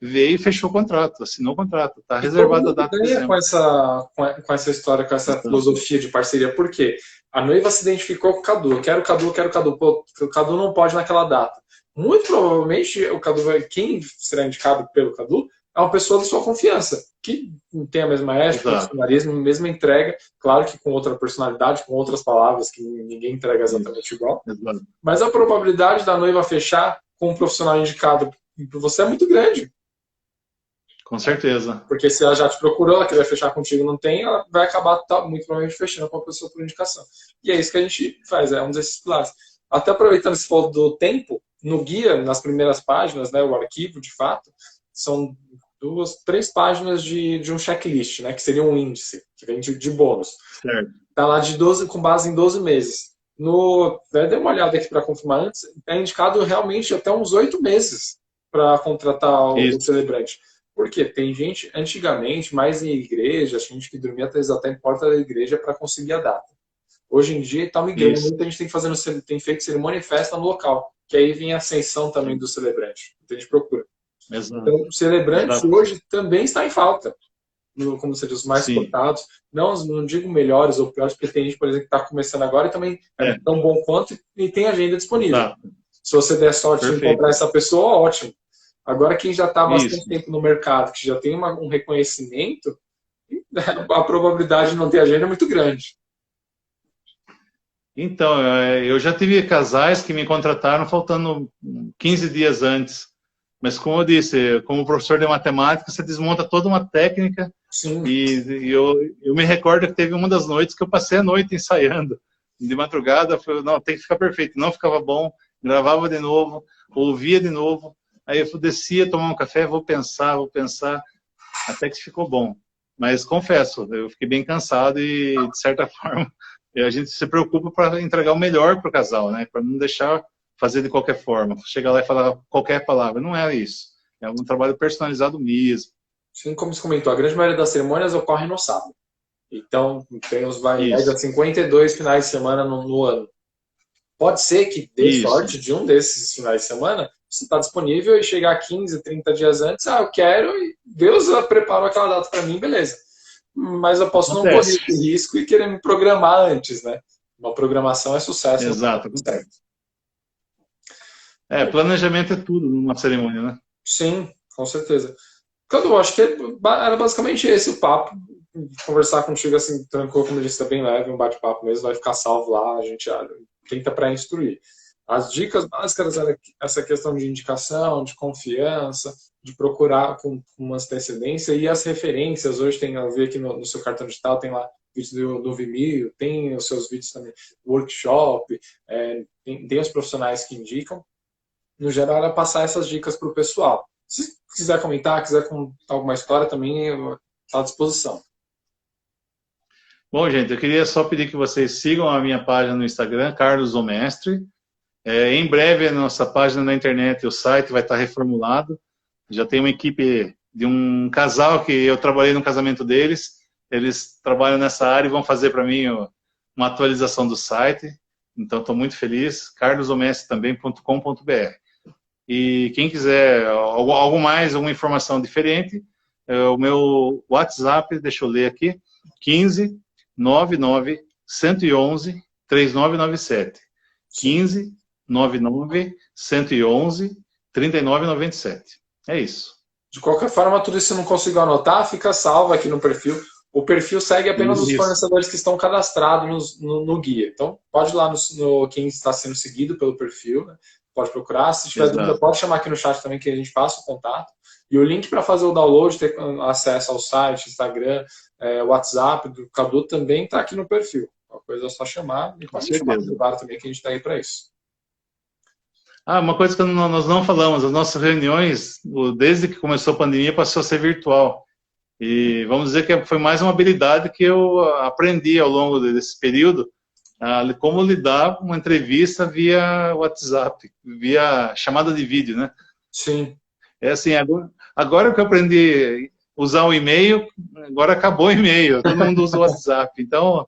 Veio e fechou o contrato, assinou o contrato. Está reservada a data de dezembro. Com essa história, com essa filosofia de parceria, por quê? A noiva se identificou com o Cadu, eu quero o Cadu, eu quero o Cadu. Pô, o Cadu não pode naquela data. Muito provavelmente o Cadu quem será indicado pelo Cadu é uma pessoa da sua confiança, que tem a mesma ética, profissionalismo, a mesma entrega, claro que com outra personalidade, com outras palavras que ninguém entrega exatamente igual. Mas a probabilidade da noiva fechar com um profissional indicado por você é muito grande. Com certeza. Porque se ela já te procurou, ela quer fechar contigo, não tem, ela vai acabar muito provavelmente fechando com a pessoa por indicação. E é isso que a gente faz, é um desses pilares. Até aproveitando esse ponto do tempo, no guia, nas primeiras páginas, né, o arquivo, de fato, são 3 páginas de um checklist, né, que seria um índice, que vem de bônus. Certo. Está lá com base em 12 meses. Dê uma olhada aqui para confirmar antes, é indicado realmente até uns 8 meses para contratar o celebrante. Porque tem gente, antigamente, mais em igreja, gente que dormia às vezes até em porta da igreja para conseguir a data. Hoje em dia está migrando, muita gente tem feito cerimônia e festa no local, que aí vem a ascensão também do celebrante. Então a gente procura. Exato. Então, o celebrante hoje também está em falta. Como você diz, os mais cotados. Não digo melhores ou piores, porque tem gente, por exemplo, que está começando agora e também é tão bom quanto e tem agenda disponível. Tá. Se você der sorte de encontrar essa pessoa, ótimo. Agora, quem já está há bastante tempo no mercado, que já tem um reconhecimento, a probabilidade de não ter agenda é muito grande. Então, eu já tive casais que me contrataram faltando 15 dias antes. Mas, como eu disse, como professor de matemática, você desmonta toda uma técnica. Sim. E eu me recordo que teve uma das noites que eu passei a noite ensaiando. De madrugada, eu falei, não, tem que ficar perfeito. Não ficava bom, gravava de novo, ouvia de novo. Aí eu descia, tomar um café, vou pensar, até que ficou bom. Mas, confesso, eu fiquei bem cansado e, de certa forma, a gente se preocupa para entregar o melhor para o casal, né? Para não deixar fazer de qualquer forma, chegar lá e falar qualquer palavra. Não é isso. É um trabalho personalizado mesmo. Sim, como você comentou, a grande maioria das cerimônias ocorre no sábado. Então, tem os 52 finais de semana no ano. Pode ser que dê sorte de um desses finais de semana, você está disponível e chegar 15, 30 dias antes, eu quero, e Deus preparou aquela data para mim, beleza. Mas eu posso não correr esse risco e querer me programar antes, né? Uma programação é sucesso. Exato. Planejamento é tudo numa cerimônia, né? Sim, com certeza. Eu acho que era basicamente esse o papo. Conversar contigo assim, tranquilo, como eu disse, tá bem leve, um bate-papo mesmo, vai ficar salvo lá, a gente tenta para instruir. As dicas básicas era essa questão de indicação, de confiança, de procurar com uma antecedência, e as referências. Hoje tem, eu vi aqui no seu cartão digital, tem lá vídeos do Vimeo, tem os seus vídeos também, workshop, tem os profissionais que indicam. No geral, é passar essas dicas para o pessoal. Se quiser comentar, quiser contar alguma história também, estou à disposição. Bom, gente, eu queria só pedir que vocês sigam a minha página no Instagram, Carlos O Mestre. Em breve, a nossa página na internet, o site vai estar reformulado. Já tem uma equipe de um casal que eu trabalhei no casamento deles. Eles trabalham nessa área e vão fazer para mim uma atualização do site. Então, estou muito feliz. carlosomestre.com.br. E quem quiser algo mais, alguma informação diferente, o meu WhatsApp, deixa eu ler aqui, 15 99 111 3997. 15 99 111 3997. É isso. De qualquer forma, tudo isso se não conseguiu anotar, fica salvo aqui no perfil. O perfil segue apenas os fornecedores que estão cadastrados no guia. Então, pode ir lá no quem está sendo seguido pelo perfil, né? Pode procurar. Se tiver dúvida, pode chamar aqui no chat também, que a gente passa o contato. E o link para fazer o download, ter acesso ao site, Instagram, WhatsApp do Cadu também está aqui no perfil. Uma coisa é só chamar. E pode chamar também, que a gente está aí para isso. Uma coisa que nós não falamos, as nossas reuniões, desde que começou a pandemia, passou a ser virtual. E vamos dizer que foi mais uma habilidade que eu aprendi ao longo desse período, como lidar com uma entrevista via WhatsApp, via chamada de vídeo, né? Sim. É assim, agora que eu aprendi a usar o e-mail, agora acabou o e-mail, todo mundo usa o WhatsApp. Então,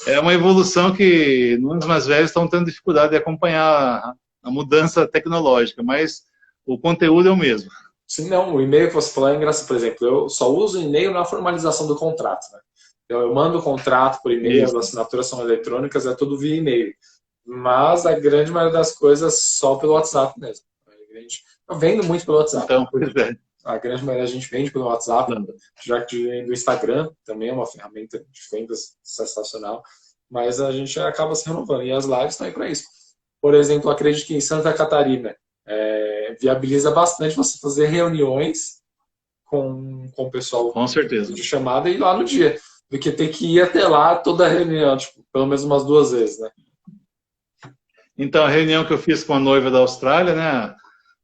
é uma evolução que os mais velhos estão tendo dificuldade de acompanhar a mudança tecnológica, mas o conteúdo é o mesmo. Sim, não, o e-mail que você falou é engraçado. Por exemplo, eu só uso o e-mail na formalização do contrato, né? Então, eu mando o contrato por e-mail, as assinaturas são eletrônicas, é tudo via e-mail. Mas a grande maioria das coisas só pelo WhatsApp mesmo. Eu vendo muito pelo WhatsApp. Então, a grande maioria da gente vende pelo WhatsApp, já que do Instagram também é uma ferramenta de vendas sensacional, mas a gente acaba se renovando. E as lives estão aí para isso. Por exemplo, acredito que em Santa Catarina viabiliza bastante você fazer reuniões com o pessoal, com certeza, de chamada e ir lá no dia, do que ter que ir até lá toda a reunião, tipo, pelo menos umas 2 vezes, né? Então, a reunião que eu fiz com a noiva da Austrália, né?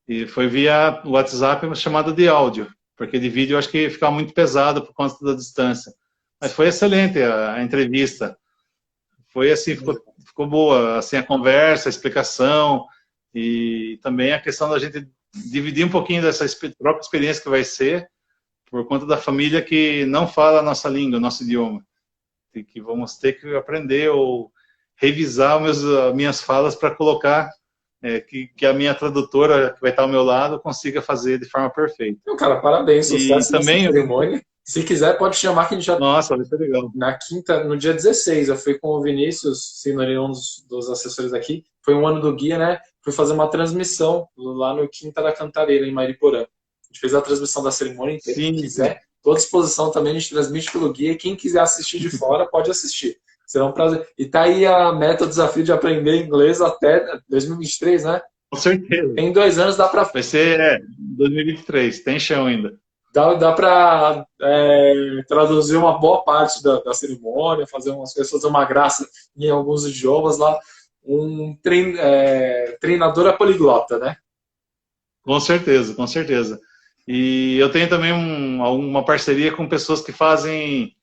E foi via WhatsApp, uma chamada de áudio, porque de vídeo eu acho que ficava muito pesado por conta da distância. Mas foi excelente a entrevista. Foi assim, ficou boa, assim, a conversa, a explicação e também a questão da gente dividir um pouquinho dessa própria experiência que vai ser por conta da família que não fala a nossa língua, nosso idioma. E que vamos ter que aprender ou revisar minhas falas para colocar que a minha tradutora, que vai estar ao meu lado, consiga fazer de forma perfeita. Então, cara, parabéns, sucesso E também, nessa cerimônia. Se quiser, pode chamar que a gente já... Nossa, vai ser legal. Na quinta, no dia 16, eu fui com o Vinícius Signorini, um dos assessores aqui. Foi um ano do guia, né? Fui fazer uma transmissão lá no Quinta da Cantareira, em Mariporã. A gente fez a transmissão da cerimônia inteira. Quem quiser, estou à disposição também, a gente transmite pelo guia. Quem quiser assistir de fora, pode assistir. Será um prazer. E tá aí a meta, o desafio de aprender inglês até 2023, né? Com certeza. Em 2 anos dá para... Vai ser 2023, tem chão ainda. Dá para traduzir uma boa parte da cerimônia, fazer umas coisas, fazer uma graça em alguns idiomas lá. Treinadora poliglota, né? Com certeza, com certeza. E eu tenho também uma parceria com pessoas que fazem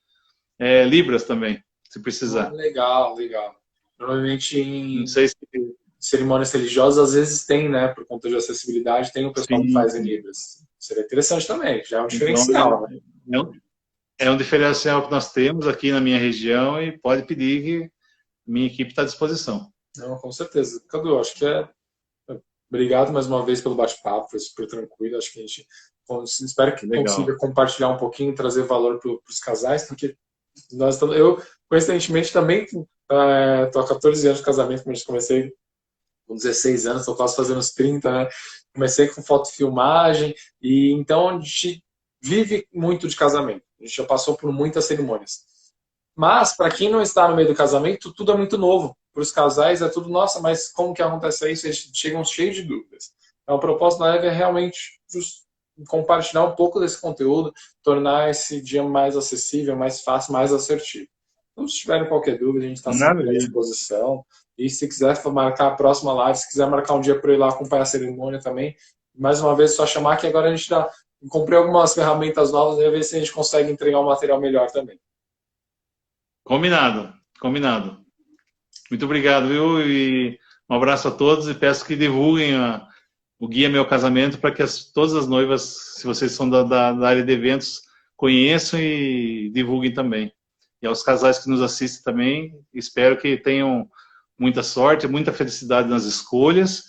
Libras também, se precisar. Legal, legal. Normalmente em Não sei se... cerimônias religiosas, às vezes tem, né? Por conta de acessibilidade, tem o pessoal Sim. que faz em Libras. Seria interessante também, já é um diferencial. Então, é um diferencial que nós temos aqui na minha região e pode pedir que minha equipe está à disposição. Não, com certeza. Cadu, acho que obrigado mais uma vez pelo bate-papo, foi super tranquilo. Acho que a gente espero que consiga compartilhar um pouquinho, trazer valor para os casais, porque eu, coincidentemente, também estou há 14 anos de casamento, como a gente comecei com 16 anos, estou quase fazendo os 30, né? Comecei com fotofilmagem, e então a gente vive muito de casamento. A gente já passou por muitas cerimônias. Mas, para quem não está no meio do casamento, tudo é muito novo. Para os casais é tudo, nossa, mas como que acontece isso? Eles chegam cheios de dúvidas. Então, o propósito da live é realmente compartilhar um pouco desse conteúdo, tornar esse dia mais acessível, mais fácil, mais assertivo. Então, se tiverem qualquer dúvida, a gente está sempre à disposição. E se quiser marcar a próxima live, se quiser marcar um dia para ir lá acompanhar a cerimônia também, mais uma vez, só chamar que agora a gente comprei algumas ferramentas novas e ver se a gente consegue entregar um material melhor também. Combinado, combinado. Muito obrigado, viu? E um abraço a todos e peço que divulguem o Guia Meu Casamento para que todas as noivas, se vocês são da área de eventos, conheçam e divulguem também. E aos casais que nos assistem também, espero que tenham muita sorte, muita felicidade nas escolhas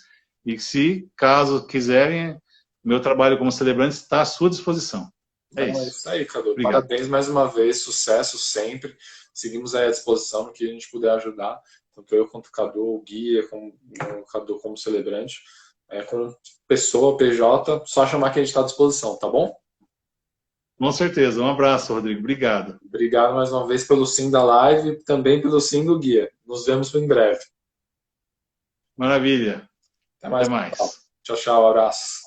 e se, caso quiserem, meu trabalho como celebrante está à sua disposição. É isso aí, Cadu. Obrigado. Parabéns mais uma vez, sucesso sempre. Seguimos aí à disposição no que a gente puder ajudar, tanto eu quanto o Cadu, o guia, o Cadu como celebrante, com pessoa, PJ, só chamar que a gente está à disposição, tá bom? Com certeza. Um abraço, Rodrigo. Obrigado. Obrigado mais uma vez pelo sim da live e também pelo sim do guia. Nos vemos em breve. Maravilha. Até mais. Até mais. Tchau, tchau. Abraço.